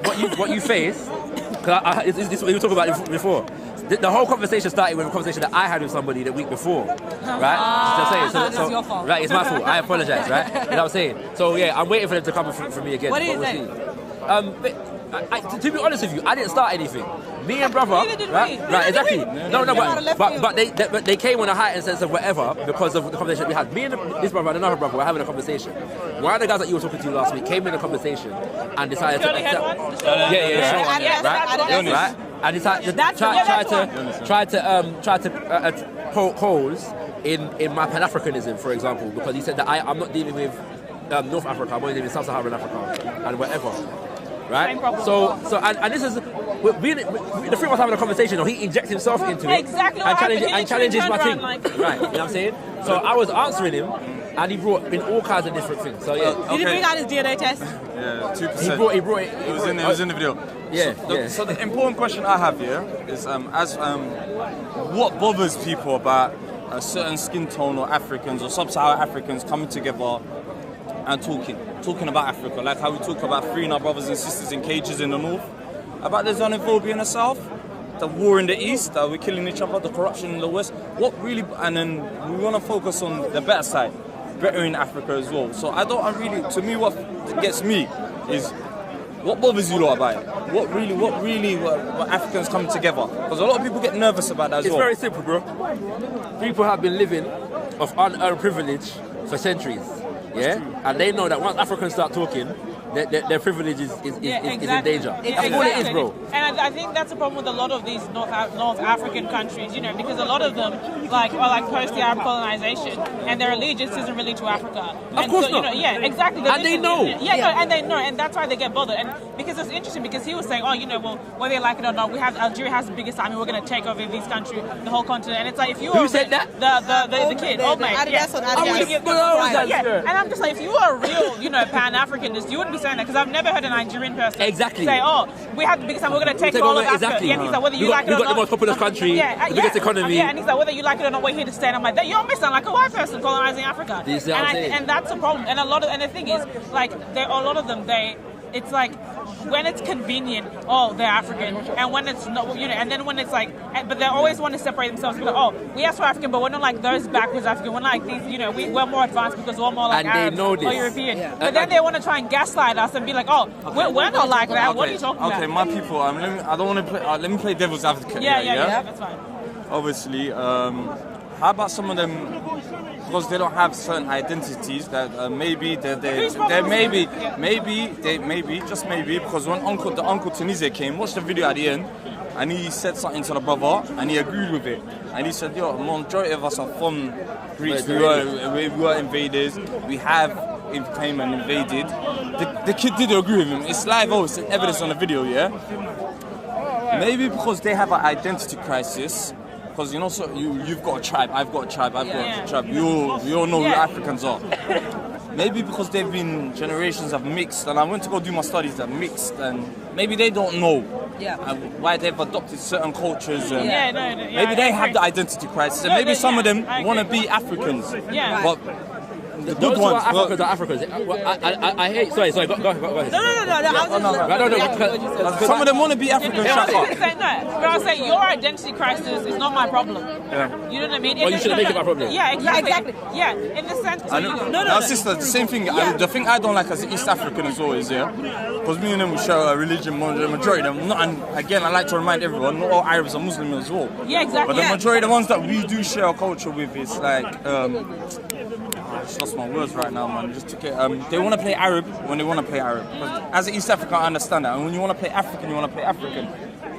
face? Because this is what we were talking about before. The whole conversation started with a conversation that I had with somebody the week before, right? So this is your fault. Right, it's my fault. I apologize, right? You know what I'm saying? So yeah, I'm waiting for them to come for me again. What do you think? To be honest with you, I didn't start anything. Me and brother, right, exactly. No, but they came on a heightened sense of whatever because of the conversation we had. Me and this brother and another brother were having a conversation. One of the guys that you were talking to last week came in the conversation and decided to accept. Right. And decided to try to poke holes in my Pan-Africanism, for example, because he said that I'm not dealing with North Africa, I'm only dealing with Sub-Saharan Africa and whatever. Right? So and this is the three of us having a conversation, he injects himself into it and challenges my thing. Right, you know what I'm saying? So I was answering him and he brought in all kinds of different things. So yeah. Did he bring out his DNA test? Yeah, 2%. He brought it. It was in the video. Yeah. So the important question I have here is what bothers people about a certain skin tone or Africans or sub-Saharan Africans coming together and talking about Africa, like how we talk about freeing our brothers and sisters in cages in the north, about the xenophobia in the south, the war in the east, that we're killing each other, the corruption in the west. And then we want to focus on the better side, bettering Africa as well. So to me, what gets me is what bothers you lot about it? What Africans come together? Because a lot of people get nervous about that as well. It's very simple, bro. People have been living of unearned privilege for centuries. Yeah, and they know that once Africans start talking, their privilege is in danger. That's all it is, bro. And I think that's the problem with a lot of these North African countries, because a lot of them are post the Arab colonization, and their allegiance isn't really to Africa. Of course not. Exactly. And they know. And they know, and that's why they get bothered. And because it's interesting, because he was saying, whether they like it or not, Algeria has the biggest army. We're going to take over these countries, the whole continent. And it's like, if you who said that? The kid, old mate. And I'm just like, if you were a real, Pan-Africanist, you wouldn't be saying that, because I've never heard a Nigerian person say, we have the biggest army, we're going to take all of Africa. Exactly. And he's like, whether you like it or not. We've got the most populous country, the biggest economy. Yeah, and he's like, whether you like it or not, we're here to stay. And I'm like, you almost sound like a white person colonizing Africa. And that's a problem. And the thing is, a lot of them, it's like, when it's convenient, they're African, and when it's not, and then when it's like, but they always want to separate themselves. Like, we are so African, but we're not like those backwards African. We're not like these, we're more advanced because we're more like Arabs or European. Yeah. But then they want to try and gaslight us and be like, we're not like that. What are you talking about? Okay, my people, I don't want to play. Let me play devil's advocate. Yeah, that's fine. Obviously, how about some of them? Because they don't have certain identities, that maybe just maybe, because when the uncle Tunisia came, watched the video at the end, and he said something to the brother, and he agreed with it, and he said, majority of us are from Greece, we were invaders, we have came and invaded. The kid did agree with him. It's live, it's evidence on the video, yeah. Maybe because they have an identity crisis. Because you've got a tribe, I've got a tribe, I've got a tribe. We all know who Africans are. Maybe because they've been generations of mixed, and I went to go do my studies that mixed, and maybe they don't know why they've adopted certain cultures. And maybe they have the identity crisis, and maybe some of them want to be Africans. Yeah. But the good ones. Africans are Africans. I hate. Sorry. Go ahead. No. Some of them want to be African. Shut up. But I was saying your identity crisis is not my problem. Yeah. You know what I mean? Or you shouldn't make it my problem. Yeah, exactly. Yeah, in the sense. No, sister, the same thing. The thing I don't like as an East African as well is, because me and them we share a religion, the majority of them, and again, I like to remind everyone, not all Arabs are Muslim as well. Yeah, exactly. But the majority of the ones that we do share a culture with is like, I just lost my words right now, man. Just took it. They want to play Arab when they want to play Arab. As an East African, I understand that. And when you want to play African, you want to play African.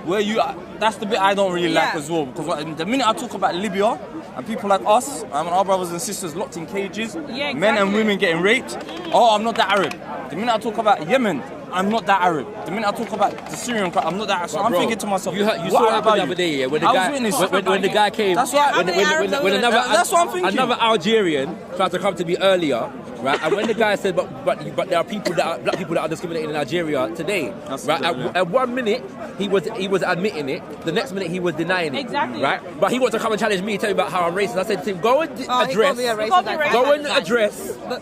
Where you are, that's the bit I don't really like as well. Because the minute I talk about Libya and people like us, our brothers and sisters locked in cages, men and women getting raped, I'm not that Arab. The minute I talk about Yemen, I'm not that Arab. The minute I talk about the Syrian, I'm not that Arab. So I'm thinking to myself, you saw it the other day, when the guy came. That's what that's what I'm thinking. Another Algerian tried to come to me earlier, right? And when the guy said, but there are people black people that are discriminated in Nigeria today, right? At 1 minute he was admitting it, the next minute he was denying it, exactly, right? But he wanted to come and challenge me, tell me about how I'm racist. I said to him, go and address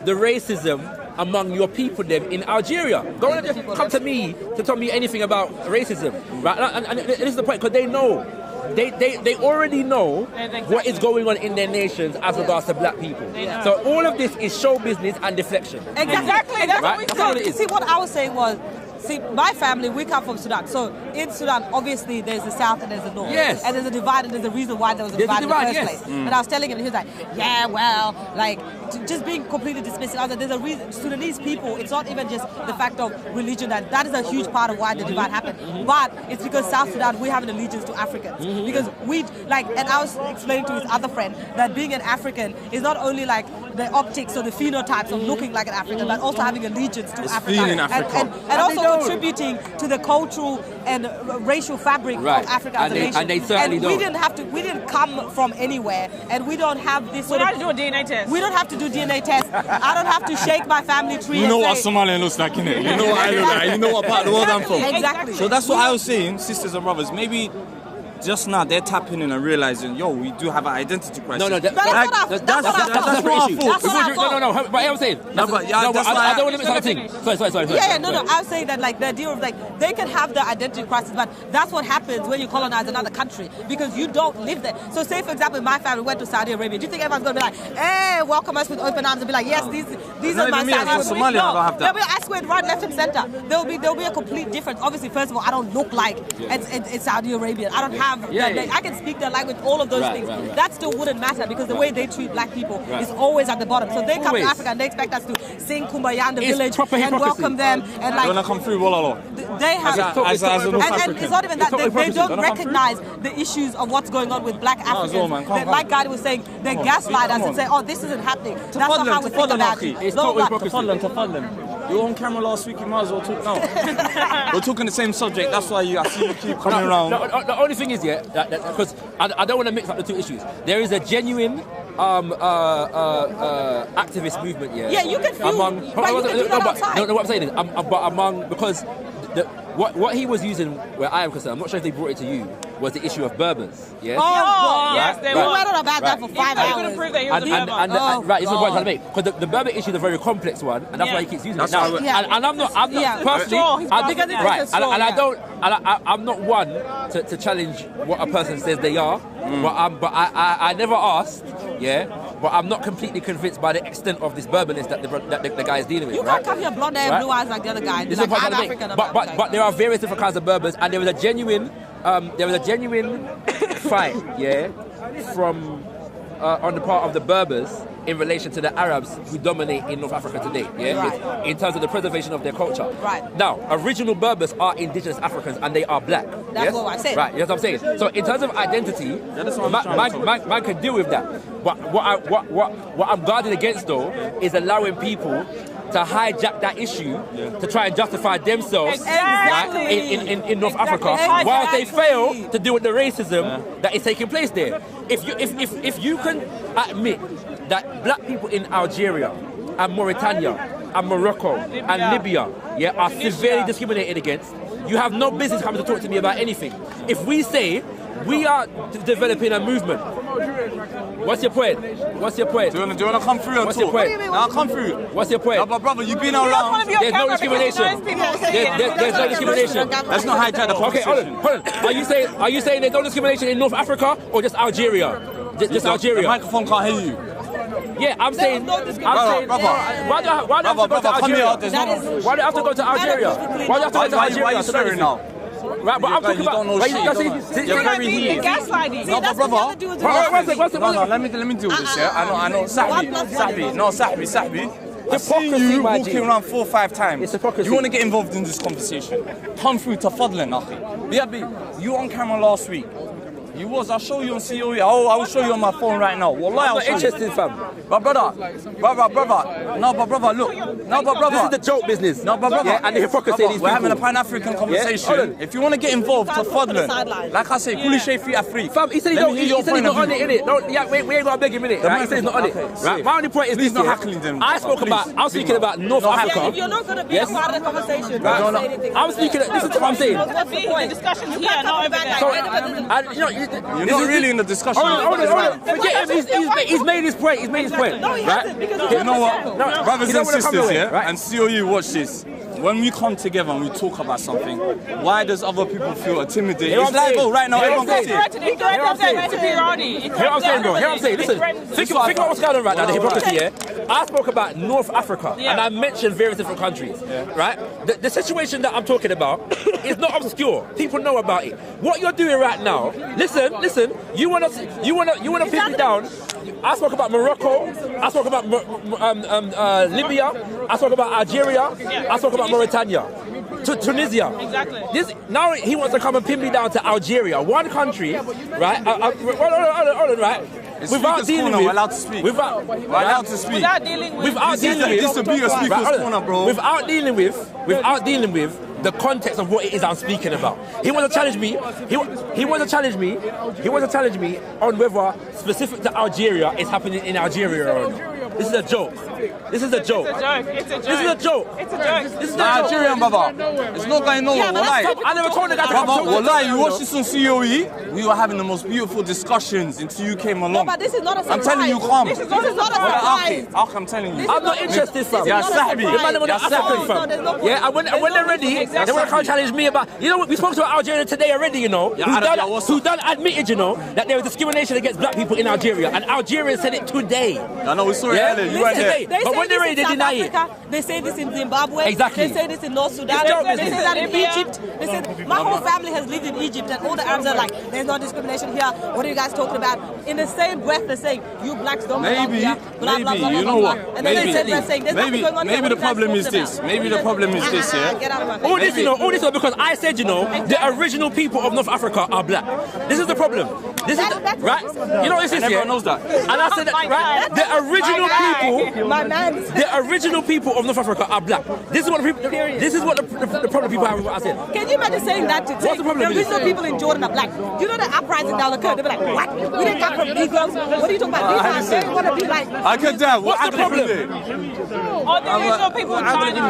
the racism among your people them in Algeria. Go and just come to me to tell me anything about racism, right? And this is the point, because they know. They already know what is going on in their nations as regards to black people. So all of this is show business and deflection. Exactly. That's right? what we said. See, what I was saying was, my family, we come from Sudan. So in Sudan, obviously, there's the south and there's the north. Yes. And there's a divide, and there's a reason why there was a divide in the first place. And I was telling him, and he was like, yeah, well, like, just being completely dismissive. I was like, there's a reason. Sudanese people, it's not even just the fact of religion. That is a huge part of why the divide happened. But it's because South Sudan, we have an allegiance to Africans. Because and I was explaining to his other friend that being an African is not only like the optics or the phenotypes of looking like an African, but also having allegiance to Africa. And also contributing to the cultural and racial fabric of Africa as a nation. And they certainly don't. We didn't come from anywhere, and we don't have this We don't have to do a DNA test. We don't have to do DNA tests. I don't have to shake my family tree. You know what Somali looks like, innit? You know what I look like. You know what part of the world I'm from. Exactly. So that's what I was saying, sisters and brothers. Maybe just now they're tapping in and realizing, we do have an identity crisis. No, that's what I thought. No, but I'm saying. I don't want to miss something. Sorry. Yeah, no. I was saying that like the idea of like they can have the identity crisis, but that's what happens when you colonize another country because you don't live there. So say for example, my family went to Saudi Arabia. Do you think everyone's going to be like, hey, welcome us with open arms and be like, yes, these are my Saudi Somalia don't have that. I swear, right, left and center. There'll be a complete difference. Obviously, first of all, I don't look like it's Saudi Arabia. I don't have. I can speak their language, all of those things. Right. That still wouldn't matter because the way they treat black people is always at the bottom. So they come to Africa and they expect us to sing Kumbaya in the village and welcome them and like. They want to come through, they have, as a North and African. it's not even that they don't recognize the issues of what's going on with black Africans. Like God was saying, they gaslight us and say, "Oh, this isn't happening." That's not how we think about it. It's totally hypocrisy. You were on camera last week, you might as well talk now. We're talking the same subject, that's why I see you keep coming around. The only thing is, because I don't want to mix up the two issues. There is a genuine activist movement, Yeah, you can feel what I'm saying is, because what he was using, where I am concerned, I'm not sure if they brought it to you, was the issue of Berbers. Yes? Yes, they were. We went on about that for 5 hours. You couldn't prove that he was a Berber. Right, this is what I'm trying to make. Because the Berber issue is a very complex one, and that's why he keeps using it. Now, and I'm not personally, I'm not one to challenge what a person says they are, but I never asked, but I'm not completely convinced by the extent of this Berberness that the guy is dealing with. You can't come here blonde hair, blue eyes like the other guy. This is what I'm trying to make. But there are various different kinds of Berbers, and there was a genuine fight, from on the part of the Berbers in relation to the Arabs who dominate in North Africa today, in terms of the preservation of their culture. Right. Now, original Berbers are indigenous Africans and they are black. That's what I said. Right, that's what I'm saying. So in terms of identity, man can deal with that. But what I'm guarding against though is allowing people to hijack that issue to try and justify themselves in North Africa, whilst they fail to deal with the racism that is taking place there. If you can admit that black people in Algeria and Mauritania and Morocco and Libya are severely discriminated against, you have no business coming to talk to me about anything. If we say we are developing a movement What's your point? What's your point? Do you want to come through and What's talk? your point? Now come through. What's your point? No, but brother, you've been around. There's no discrimination. There's no discrimination. Let's not hijack the conversation. Okay, hold on. Are you saying there's no discrimination in North Africa or just Algeria? Just Algeria. The microphone can't hear you. Yeah, I'm saying. Why do I have to go to Algeria? Why do I have to go to Algeria? Why do I have to go to Algeria? Why are you swearing now? Right, but I'm talking about. Don't know shit. You're very heated. Gaslighting. No, but brother. No, let me deal with this. Yeah, I know. Sahbi. I've seen you walking around 4 or 5 times. It's hypocrisy. You want to get involved in this conversation? Come through to Fadlan, akhi. BRB, you on camera last week. You was. I'll show you on COE. I will show you on my phone right now. Wallahi, I'm not interested, fam. But brother. No, but brother, look. No, but brother. This is the joke business. No, but brother. Yeah, and the hypocrisy of these We're having a people. Pan-African conversation. Yeah, if you want to get involved to Fadlan, like I say, kuli shay fi Afri. Fam, he said he's not on it, innit? No, yeah, we ain't got to beg him, innit? Right? He said he's not on it. Right? My only point is this, not heckling them. I was speaking about North Africa. If you're not going to be a part of the conversation, Right. don't say anything. I'm speaking, listen to what I'm saying. The discussion's here, not over there. So, and, You're not really in the discussion. Hold on. Forget him. He's made his point. No, he hasn't, because You know what? No, Brothers you don't and wanna come sisters, away, yeah? right? And COU, watch this. When we come together and we talk about something, why does other people feel intimidated? Hear It's what I'm like, saying? oh, right now, Hear everyone what I'm can see saying? it. Hear what I'm saying, bro. Hear what I'm saying. Listen, think about what's going on right now, the hypocrisy, yeah? I spoke about North Africa, and I mentioned various different countries, right? The situation that I'm talking about is not obscure. People know about it. What you're doing right now, listen, you wanna pin me down. I spoke about Morocco, I spoke about Libya, I spoke about Algeria, I spoke about Mauritania. Tunisia. Exactly. Now he wants to come and pin me down to Algeria, one country, right? Hold on, right? Without dealing with, we're allowed to speak. Without dealing with, this will be a speaker's corner, bro. Without dealing with the context of what it is I'm speaking about. He wants to challenge me. He wants to challenge me on whether specific to Algeria is happening in Algeria or not. This is a joke. This is a joke. It's a joke. This is a joke. It's a joke. This is Nigerian, brother. It's not going nowhere. I never told the guy to come Brother, talk to wallahi, you watch this on COE, we were having the most beautiful discussions until you came along. No, but this is not a surprise. I'm telling you, calm. This is not a surprise. I'm telling you. I'm not interested, fam. Yeah, Sahbi. The man them on the African, fam. Yeah, and when they're ready, they want to come challenge me about. You know what? We spoke to Algeria today already. You know, who done admitted, you know, that there was discrimination against black people in Algeria, and Algerians said it today. I know we saw it earlier. You weren't there. But when they're ready, they deny it. They say this in Zimbabwe. Exactly. They say this in North Sudan. They say that in Egypt. They said my whole family has lived in Egypt, and all the Arabs are like, "There's no discrimination here. What are you guys talking about?" In the same breath, they're saying, "You blacks don't belong here." Blah, blah, blah, you know blah, what? blah. And then they said, "There's nothing going on here." Maybe the problem is this. Maybe the problem is this. Yeah. Get out of my face. All this is because I said, you know, the original people of North Africa are black. This is the problem. This is right. You know what this is, Everyone yeah? knows that. And I said that, right? The original people, My man. the original people of North Africa are black. This is what the people. This is what the problem people have with what I said. Can you imagine saying that to What's the problem with original this? people in Jordan are black? You know the uprising down occurred? They'll be like, what? We didn't come from Negroes. What are you talking about? These guys want to be like. I can tell. What's the problem? Or the original people in China.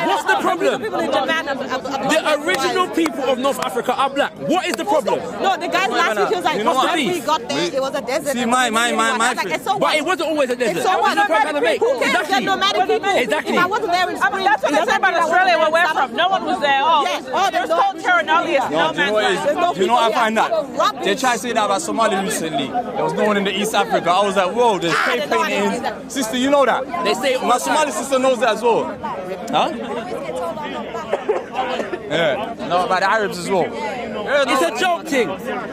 What's the problem? People in Japan The original people of North Africa are black. What is the problem? No, the guy last week he was like, You know what? when we got there, it was a desert. See, my But it wasn't always a desert. So what? That's the point I'm trying to make. Who cares? They're nomadic people. Exactly. If I wasn't there in spring, I mean, that's what they say about Australia where we're from. No one was there. Oh, there's no terror, no yes, no Do you know what it is? Do you know what I find that? They tried to say that about Somali recently. There was no one in the East Africa. I was like, whoa, there's cave paintings. Sister, you know that? They say My Somali sister knows that as well. Huh? Yeah. No, about the Arabs as well. It's a joke thing.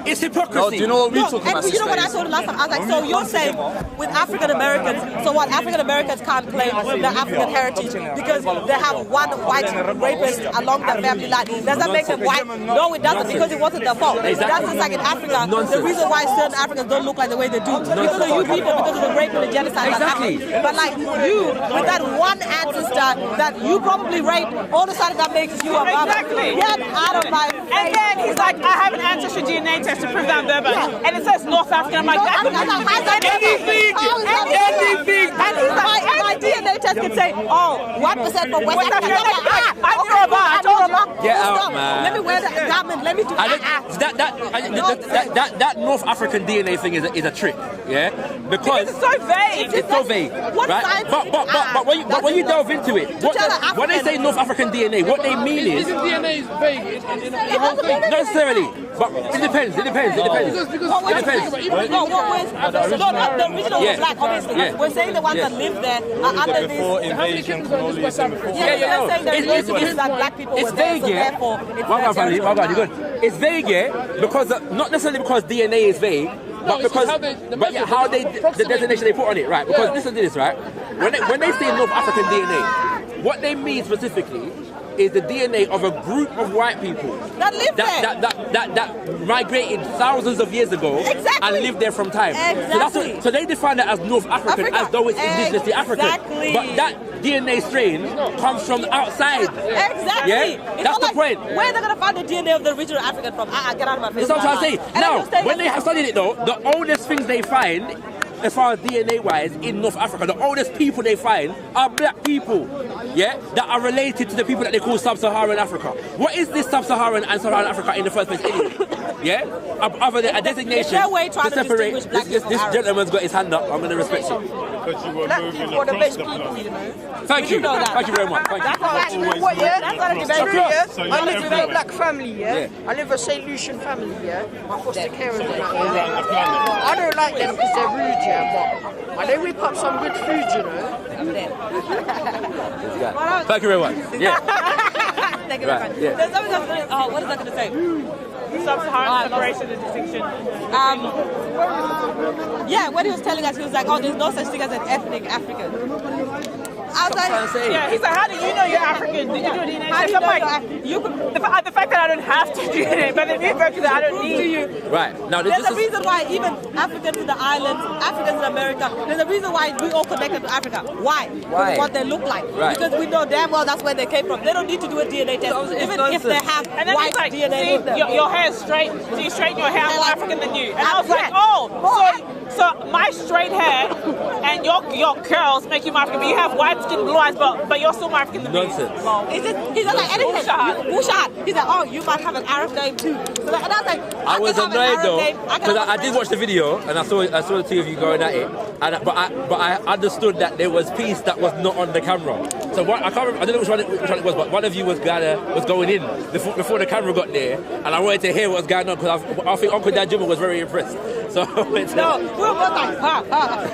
It's hypocrisy. No, do you know what we talking about? And you know what I told you last time? I was like, so you're saying with African Americans, so what? African Americans can't claim their African heritage because they have one white rapist along their family line. Does that make them white? No, it doesn't, because it wasn't their fault. That's just like in Africa. The reason why certain Africans don't look like the way they do because of you people, because of the rape and the genocide. Exactly. But like you, with that one ancestor that you probably raped, all of a sudden that makes you a brother. Exactly. Get out of my face. And then he's like, I have an ancestry DNA test to prove that I'm Berber. Yeah. And it says North African. I'm like, that's Anything. And he's like, my DNA test can say, oh, 1% from West Africa. I'm Yoruba. I told him. Get out, man. Let me wear the garment. Let me do that North African DNA thing is a trick, yeah? Because it's so vague. It's so vague, right? But when you delve into it, when they say North African DNA, what they mean is DNA is vague in the whole thing. Not necessarily, but it depends. Because the original was black, obviously. We're saying the ones that live there are under this. Before invasion, colonialism. It's vague, yeah. It's vague, yeah, because not necessarily because DNA is vague, but because the designation they put on it, right? Because listen to this, right? When they say North African DNA, what they mean specifically is the DNA of a group of white people that live there, that migrated thousands of years ago and lived there from time. Exactly. So they define that as North African as though it's indigenous to Africa. Exactly. But that DNA strain comes from outside. Exactly. Yeah? That's the point. Where are they going to find the DNA of the original African from? Get out of my face. That's what I'm trying to say. Now, when they have studied it though, the oldest things they find, as far as DNA-wise, in North Africa, the oldest people they find are black people, yeah, that are related to the people that they call Sub-Saharan Africa. What is this Sub-Saharan and Saharan Africa in the first place anyway? Yeah? Other than a designation to separate. This gentleman's got his hand up, I'm going to respect it. Because you were moving across the block. Thank you. Thank you very much. Thank you. That's not a debate. I live with a black family, yeah? I live with a St. Lucian family, yeah? My foster carers and that, yeah? I don't like them because they're rude, yeah, but they whip up some good food, you know? Thank you very much. Yeah. Thank you very much. There's something else. What is that going to say? Sub-Saharan separation and distinction. Yeah, when he was telling us, he was like, oh, there's no such thing as an ethnic African. I was like, yeah, he's like, how do you know you're African? Did you do a DNA test? I'm like, the fact that I don't have to do it, but the mere fact that I don't need you. Right. Now, there's a reason why even Africans in the islands, Africans in America, there's a reason why we all connected to Africa. Why? Because of what they look like. Right. Because we know damn well that's where they came from. They don't need to do a DNA test, even if they have white like, DNA in them. Your hair is straight, so you straighten your hair, I'm more African than you. And I was like, so my straight hair and your curls make you more African, but you have white skin, blue eyes, but you're still more African than me. Nonsense. He's not like anything. Bushad. He's like, oh, you might have an Arab name too. So and I was like, I was annoyed though, because I did watch the video and I saw the two of you going at it, but I understood that there was peace that was not on the camera. So what, I don't know which one it was, but one of you was going in before the camera got there, and I wanted to hear what was going on because I think Uncle Dad Jimmy was very impressed. So no, we were both like,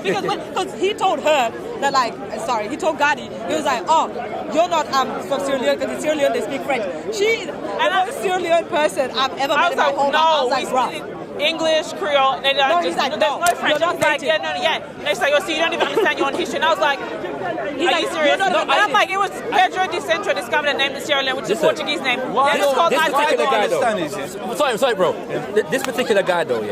because he told her that he told Gadi, he was like, oh, you're not from Sierra Leone because in Sierra Leone they speak French. She's the most Sierra Leone person I've ever met in my whole life. I was like, bro. English, Creole, and he's like, there's no French. I was like, yeah. Next like, so you don't even understand your own history. And I was like, are you serious? And I'm like, it was Pedro de Centro discovered and named the Sierra Leone, which is a Portuguese name. This particular guy though. Sorry, bro. This particular guy though,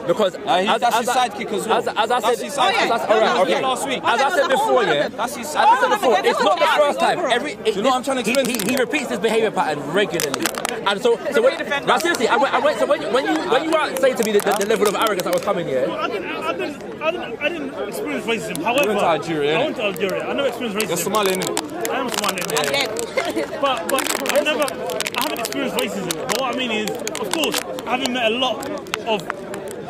because that's his sidekick as well. As I said, last week. As I said before, that's his sidekick. It's not the first time. Do you know what I'm trying to explain? He repeats this behaviour pattern regularly, and so seriously, when you are saying to me the level of arrogance that was coming here. I didn't experience racism. However, I went to Algeria. I never experienced racism. You're Somali, innit? I am Somali. But I haven't experienced racism. But what I mean is, of course, having met a lot of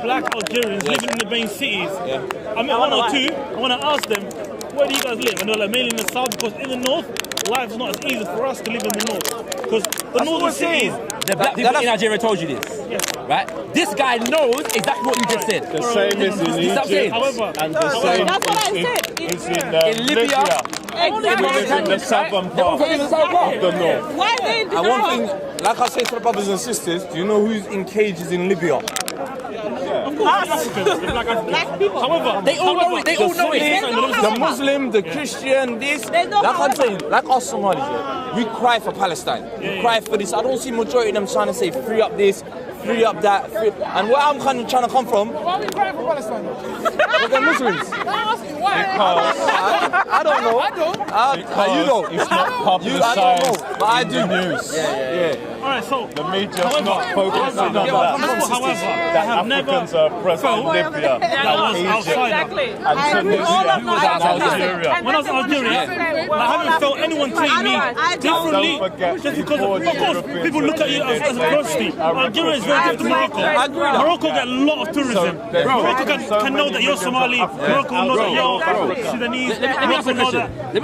black Algerians living in the main cities, I met one or two. I want to ask them, where do you guys live? And they're like, mainly in the south, because in the north, life's not as easy for us to live in the north. Because the northern cities... The black people in Nigeria told you this, right? This guy knows exactly what you just said. The same is in Egypt, and the same is in Libya. In the southern part of the north. Why they And one thing, like I say to the brothers and sisters, do you know who's in cages in Libya? Of course, black people. However, they all know it. They all know it. The Muslim, the Christian, this. Like I'm saying, like us Somalis, we cry for Palestine. We cry for this. I don't see majority of them trying to say free up this, free up that. And where I'm trying to come from. Why are we crying for Palestine? Because they're Muslims. Why? I don't know. I don't. You know. It's not publicized. But I do. News. Yeah. Alright, so the media's not focusing on that. However, That Africans are oppressed in Libya, Exactly. and Tunisia, and Algeria. When I was in Algeria, I haven't felt anyone treat me differently. Just because, of course, people look at you as a curiosity. Algeria is very different to Morocco. Morocco get a lot of tourism. Morocco can know that you're Somali. Morocco will know that you're Sudanese. Let me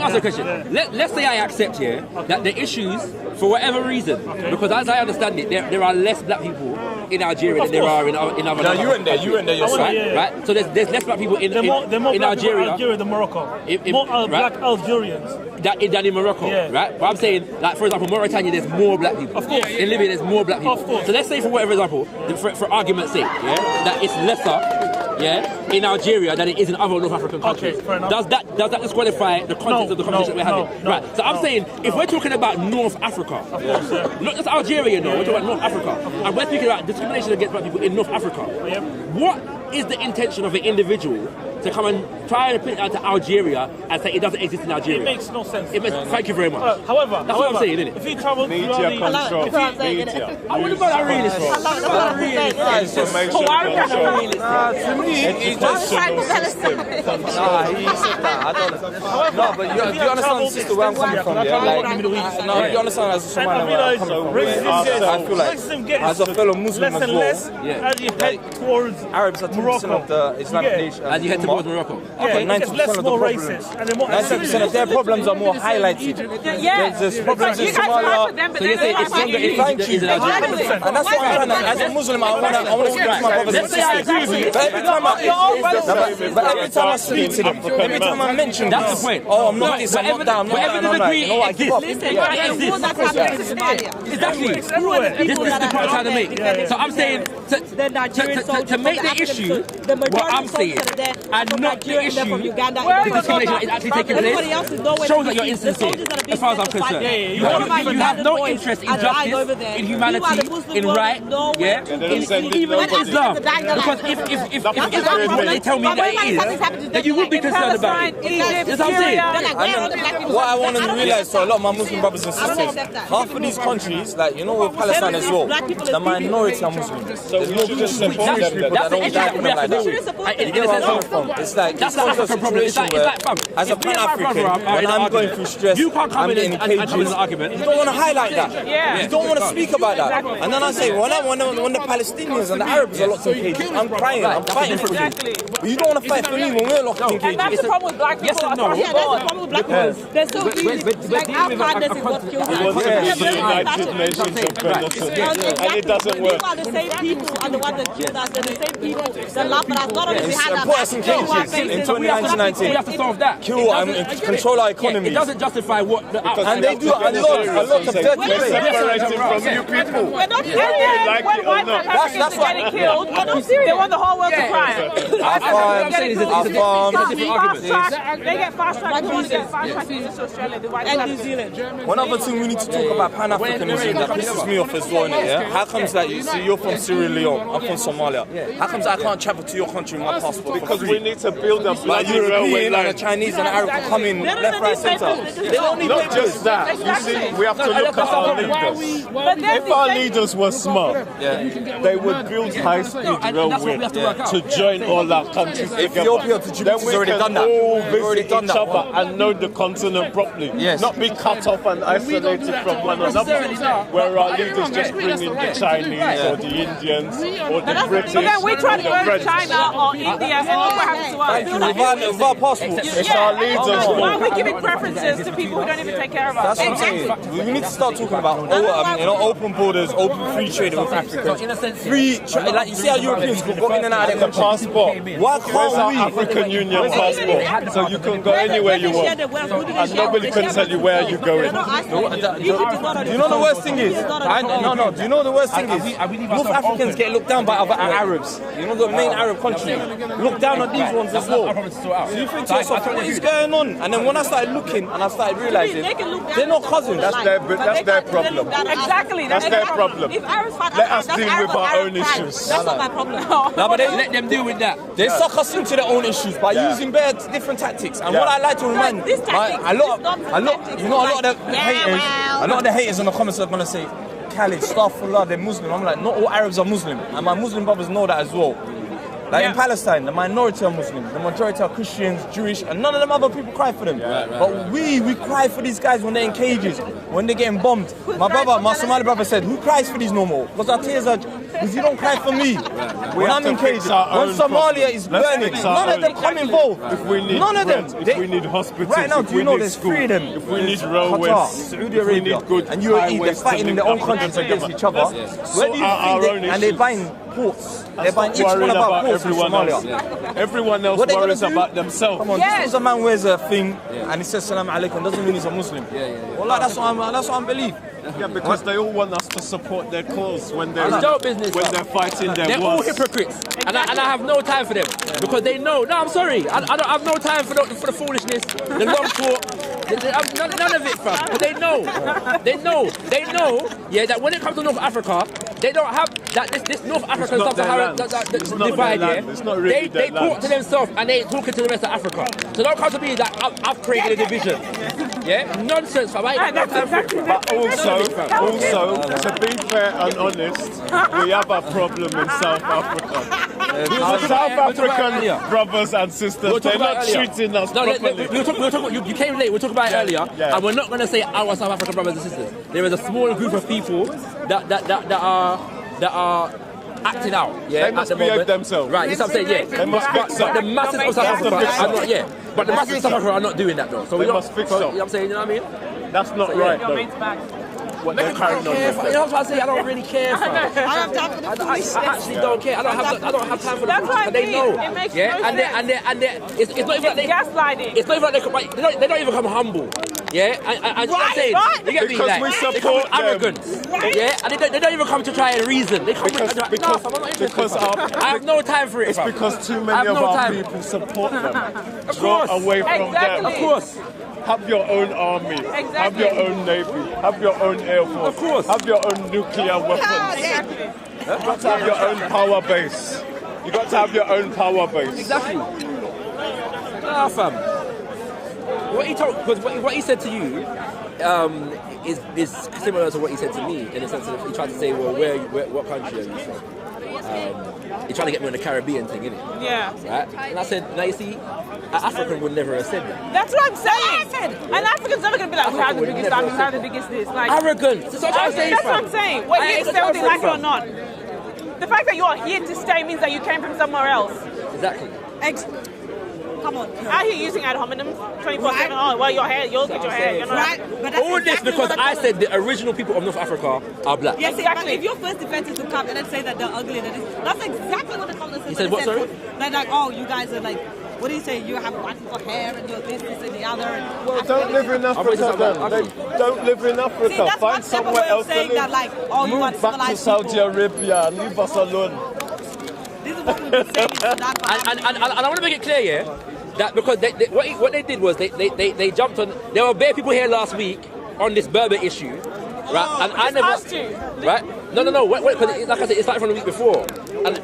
ask you a question. Let's say I accept here that the issues, for whatever reason, because as I understand it, there are less black people in Algeria than there are in other. No, you went there yourself. Right? So there's less black people in Algeria than Morocco. More black Algerians than in Morocco, right? But I'm saying, like, for example, Mauritania, there's more black people. Of course. In Libya, there's more black people. Of course. So let's say, for whatever example, for argument's sake, that it's lesser, in Algeria than it is in other North African countries. Okay, fair enough. Does that disqualify the context of the conversation we're having? No. Right. So I'm saying, if we're talking about North Africa, not just Algeria, we're talking about North Africa, and we're speaking about discrimination against black people in North Africa. What is the intention of an individual to come and try and put it out to Algeria and say it doesn't exist in Algeria? It makes no sense. Thank you very much. However, that's what I'm saying, isn't it? If you travel Media control. Media. I wouldn't about that realist. To me, he just No, but you understand, sister, where I'm coming from, yeah? Like, no, you understand as a Somali where I'm coming from. I feel like, as a fellow Muslim as well, as you head towards Arabs are 2% of the Islamic nation. As you head towards Morocco. Okay, 90% of the racist, and then more 90% of their problems are more highlighted. There's problems in Somalia. So you say it's stronger in Thank you. in Algeria. And that's what I'm trying to, as a Muslim, I want to speak to my brothers and sisters. But every time I speak to them, every time I mention that's the point. Oh, I'm not this, I'm not that, I'm not that, and I'm like, you know what, I give up. Exactly. This is the point I'm trying to make. So I'm saying, to make the issue what I'm saying, and not the issue the discrimination is actually taking place, shows that you're insincere, as far as I'm concerned. You have no interest in justice, in humanity, in right, even in Islam. Because if they tell me that it is, then you would be concerned about it. That's what I'm saying. What I want to realise to a lot of my Muslim brothers and sisters, half of these countries, like, you know, with Palestine as well, the minority are Muslims. So we should just support people that don't like them like that. You get where I'm coming from? It's like, that's the African problem. It's like, as a Pan-African, when I'm going through stress, you can't come I'm in getting and cages. an argument. You don't want to highlight that. You don't want to speak about that. And then I say, when the Palestinians and the Arabs are locked in cages, I'm crying, I'm fighting for you. But you don't want to fight for me when we're locked in cages. And that's the problem with black people. Yeah, that's the problem with black people. They're so easy. Like, our kindness is what kills us. It was the United Nations of genocide, and it doesn't work. These are the same people and the ones that killed us. They're the same people that laugh at us. Not only we had our put us in cages in 2019. We have to solve that. Kill and control our economy. It doesn't justify what the and they do a lot of dirty We're separated from you people. We're not serious. When white Africans are getting killed, they want the whole world to cry. They get fast track. They want to get fast track visas to Australia. The white and New Zealand. One other thing we need to talk about Pan-Africanism that pisses me off as well, yeah? How comes that you see you're from Sierra Leone, I'm from Somalia? How comes I can't travel to your country with my passport? Because we need to build a like European and the Chinese and the Arab can come in left, right, centre. They don't need not just that. You see, we have to look at our leaders. If our leaders were smart, they would build high-speed railway to join all our countries together. Ethiopia to Djibouti has already done that. All visit each other and know the continent properly. Not be cut off and isolated from one another. Where our leaders just bring in the Chinese or the Indians or the British. But then we try to go to China or India and look what happens to us. With our passports. It's our leaders. Why are we giving preferences to people who don't even take care of us? That's what I'm saying. We need to start talking about open borders, open free trade with Africans. Free trade, like you see how Europeans go in and out of their passport. Why Where's can't our we? African Union passport? So you can go anywhere you want. And nobody can tell you where you're going. Do you know the worst thing is? No. Do you know the worst thing is? North Africans get looked down by other Arabs. You know the main Arab countries look down on these ones as well. So you think to yourself, what is going on? And then when I started looking and I started realizing, they're not cousins. That's their problem. Exactly. That's their problem. If Arabs fight Let us deal with our own issues. That's not my problem. No, but they let them deal with that. They suck us into their own issues by using different tactics. And what I like to remind a lot of the haters in the comments are gonna say, Khalid, Astaghfirullah, they're Muslim. I'm like, not all Arabs are Muslim. And my Muslim brothers know that as well. Like in Palestine, the minority are Muslim, the majority are Christians, Jewish, and none of them other people cry for them. But we cry for these guys when they're in cages, when they're getting bombed. My Somali brother said, who cries for these no more? Because our tears are, because you don't cry for me. When I'm in cages, when Somalia is burning, none of them come involved. None of them. If we need hospitals, right now, do you know there's three of them? If we need railways, Saudi Arabia, and UAE, they're fighting in their own countries against each other. Where do you think and they're buying ports? They're buying each one of our ports in Somalia. Everyone else worries about themselves. Come on, just because a man wears a thing and he says Salam Alaikum doesn't mean he's a Muslim. Well, that's what I believe. Yeah, because they all want us to support their cause when they're business, when they're fighting their They're all hypocrites, and I have no time for them because they know. No, I'm sorry, I don't have no time for the foolishness, the long talk, none of it, fam. But they know, yeah, that when it comes to North Africa, they don't have that. This North African stuff that's divided. Really they talk to themselves and they ain't talking to the rest of Africa. So don't come to me that I've created a division. Yeah, nonsense, fam. I ain't got no time for it. But also, to be fair and honest, we have a problem in South Africa. Our South African brothers and sisters, they're not treating us properly. You came late, we talked about it earlier, and we're not going to say our South African brothers and sisters. There is a small group of people that are acting out. Yeah, they must behave themselves. Right, that's what I'm saying, yeah. They must fix up. But the masses of South Africa are not, yeah. But the masses of South Africa are not doing that though. So they must fix up. You know what I'm saying, you know what I mean? That's not right though. What they're carrying on with. You know what I'm saying? I don't really care for it. I have time for the foolishness. I actually don't care. I don't have time for the foolishness. But they know. It makes yeah, no and it's not even like they gaslighting. It's not even like they don't even come humble. Yeah, and I'm saying, you get me? Because like, we support they come with arrogance. Right. Yeah, and they don't even come to try and reason. They come because I have no time for it. It's because too many of our people support them. Go away from them. Of course. Have your own army. Exactly. Have your own navy. Have your own air force. Of course. Have your own nuclear weapons. You've got to have your own power base. You've got to have your own power base. Exactly. Nah, fam. What he said to you is similar to what he said to me in the sense that he tried to say, well, what country are you from? He tried to get me on the Caribbean thing, innit? Yeah. Right? And I said, now you see, an African would never have said that. That's what I'm saying. An African's never going to be like, we have the biggest army, we have the biggest this. Like, arrogant. That's what I'm saying. That's what I'm saying. Whether you stay whether you like it or not. The fact that you are here to stay means that you came from somewhere else. Exactly. Come on. Out here using ad hominems 24/7. Oh, well, your hair, you'll get your hair. You're not. Right. But that's all this because I said the original people of North Africa are black. Yes, exactly. If your first defense is to come and then say that they're ugly, that's exactly what the colonists said. He said what, sorry? They're like, oh, you guys are like, what do you say? You have wonderful hair and you're this and the other. And well, don't live in Africa then. Don't live in Africa. See, that's find somewhere else to live. That, like, oh, you move back to Saudi Arabia and leave us alone. This is what we've been saying. And I want to make it clear, yeah, that because what they did was they jumped on. There were bare people here last week on this Berber issue, right? And I never, right? No. Wait, because like I said, it started from the week before, and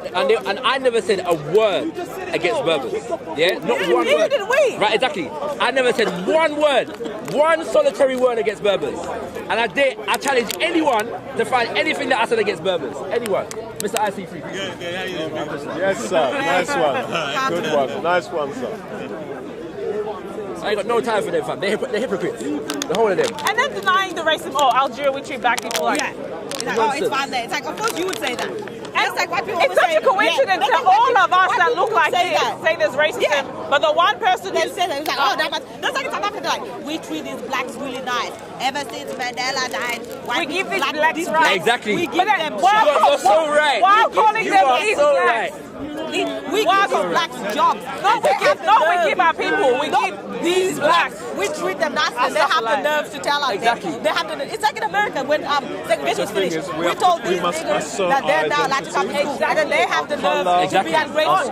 I never said a word against Berbers. Yeah, not one word. Did we? Right, exactly. I never said one word, one solitary word against Berbers. And I challenge anyone to find anything that I said against Berbers. Anyone. Mr. IC3. Yes, sir. Nice one. Good one. Nice one, sir. I ain't got no time for them, fam. They're hypocrites. The whole of them. And then denying the racism. Oh, Algeria, we treat black people like. Yeah. It's like, oh, it's fine there. It's like, of course you would say that. And it's like white people it's such a coincidence that all of us that look like this say there's racism, but the one person that says it's like, oh, that's like South Africa. Like, we treat these blacks really nice. Ever since Mandela died, we give these blacks rights. Exactly. We give them. You're so right. While calling them these blacks. We give these blacks jobs. We give our people. We give these blacks. We treat them nice, and they have the nerves to tell us. Exactly. They have the. It's like in America when segregation was finished. We told these niggas that they're now allowed to come to school, and then they have the nerve to be ungrateful.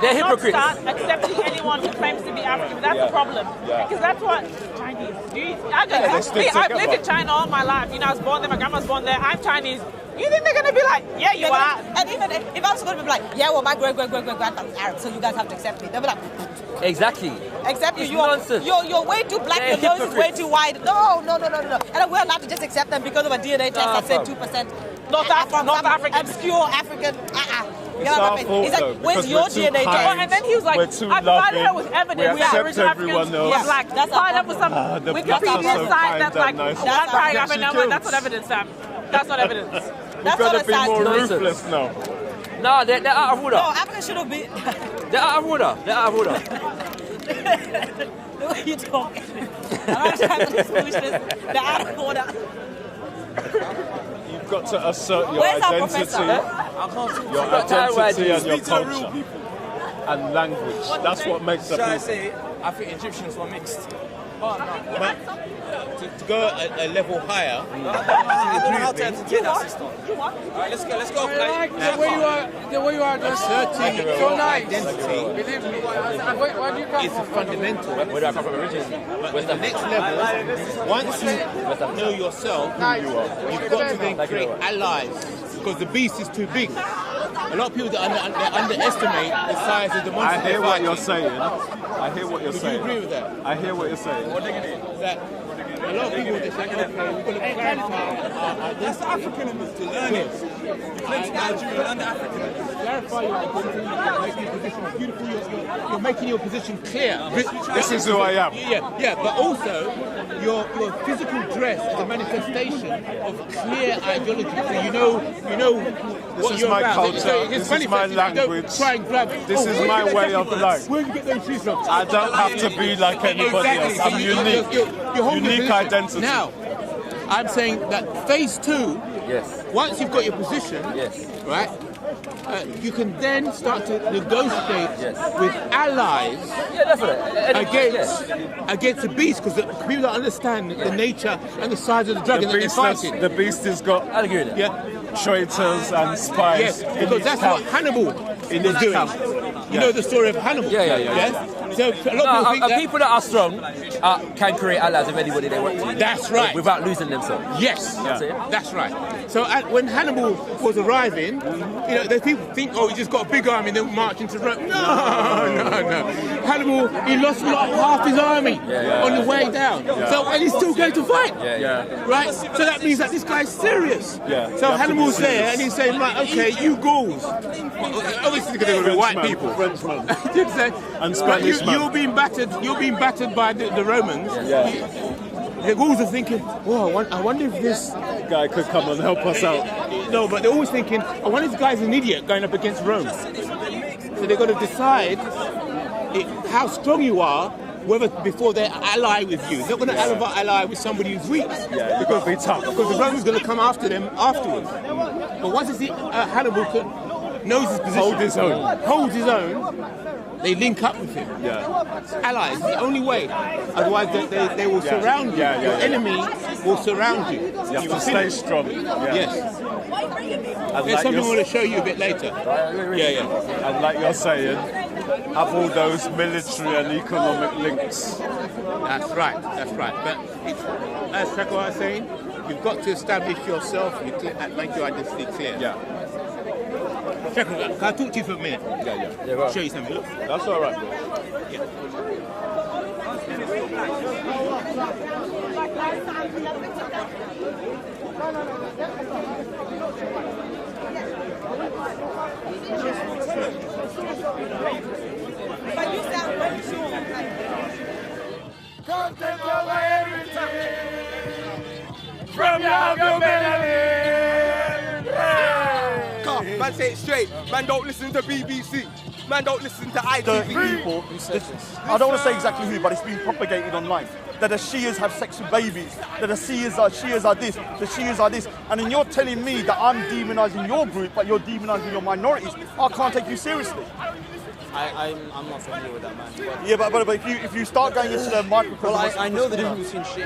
They're hypocrites. Start accepting anyone who claims to be African. That's the problem. Because that's what Chinese do. I've lived in China all my life. You know, I was born there. My grandma's born there. I'm Chinese. You think they're gonna be like, yeah, you are? And even if I was going to be like, yeah, well, my great-great-great-great-grandfather is Arab, so you guys have to accept me. They'll be like, exactly. Accept you. You're way too black. Your nose is way too wide. No. And we're allowed to just accept them because of a DNA test that said 2%. Not African. Obscure African. You know what I mean? He's like, where's your DNA test? And then he was like, I provided her with evidence. We accept everyone else. Yeah, like, that's some Wikipedia site that's like, one paragraph, and I'm like, that's not evidence, Sam. That's not evidence. We've got to be more ruthless now. No, they're out of order. No, Africa should have been. They're out of order. They're out of order. The way you talk. I'm not trying to foolishness. They're out of order. You've got to assert your Where's our identity, your identity and your culture and language. That's what makes a people. I think Egyptians were mixed. But to go a level higher, I don't know how to entertain that system. Alright, let's go. The way you are just searching for identity, believe me, it's fundamental. Where do I come from originally? But the next level, once you know yourself who you are, you've got to then create allies, because the beast is too big. A lot of people underestimate the size of the monster. I hear what you're saying. I hear what you're saying. Do you agree with that? I hear what you're saying. That a lot of people they say, okay, we're going to clarify That's African to learn it. Nigerian and African. Clarify your identity, making your position beautiful. You're making your position clear. This is who I am. Yeah, but also your physical dress is a manifestation of clear ideology. So you know what you're about. This is my culture. This is my language. Try and grab. This is my way of life. Where did you get those shoes from? I don't have to be like anybody else. I'm unique. Unique identity. Now, I'm saying that phase 2. Yes. Once you've got your position, right, you can then start to negotiate with allies against the beast, because people don't understand the nature and the size of the dragon that they're fighting. The beast has got traitors and spies. Yes, because that's what Hannibal is doing. You know the story of Hannibal. Yeah. So a lot of people think people that are strong can create allies with anybody they want to. That's right. Without losing themselves. Yes, that's right. So when Hannibal was arriving, the people think, he just got a big army and then march into Rome. No. Hannibal, he lost half his army on the way down. So, and he's still going to fight. Right? So that means that this guy's serious. So Hannibal's there and he's saying, right, okay, you Gauls. Obviously they're going to be white people. Frenchmen. And Spanish. You're being battered by the Romans. The Gauls are thinking, I wonder if this guy could come and help us out. No, but they're always thinking, I wonder if this guy's an idiot going up against Rome. So they've got to decide how strong you are, whether before they ally with you. They're not going to ally with somebody who's weak. They're going to be tough. Because the Romans are going to come after them afterwards. But once it's Hannibal knows his position, holds his own, they link up with him. Allies, the only way. Otherwise, they will surround you. Your enemy will surround you. You have to stay strong. Yes. There's something I want to show you a bit later. And like you're saying, have all those military and economic links. That's right. But as Shako was saying, you've got to establish yourself and make your identity clear. Shako, can I talk to you for a minute? I'll show you something. Look. That's all right, bro. But you sound very sure. Come take away everything from your melanin. Man, say it straight. Man, don't listen to BBC. Man, don't listen to ITV. People, I don't want to say exactly who, but it's been propagated online. That the Shias have sex with babies. That the Shias are this. The Shias are this. And then you're telling me that I'm demonising your group, but you're demonising your minorities. I can't take you seriously. I'm not familiar with that, man. But if you start going into the microcosm... Well, I know the difference between Shia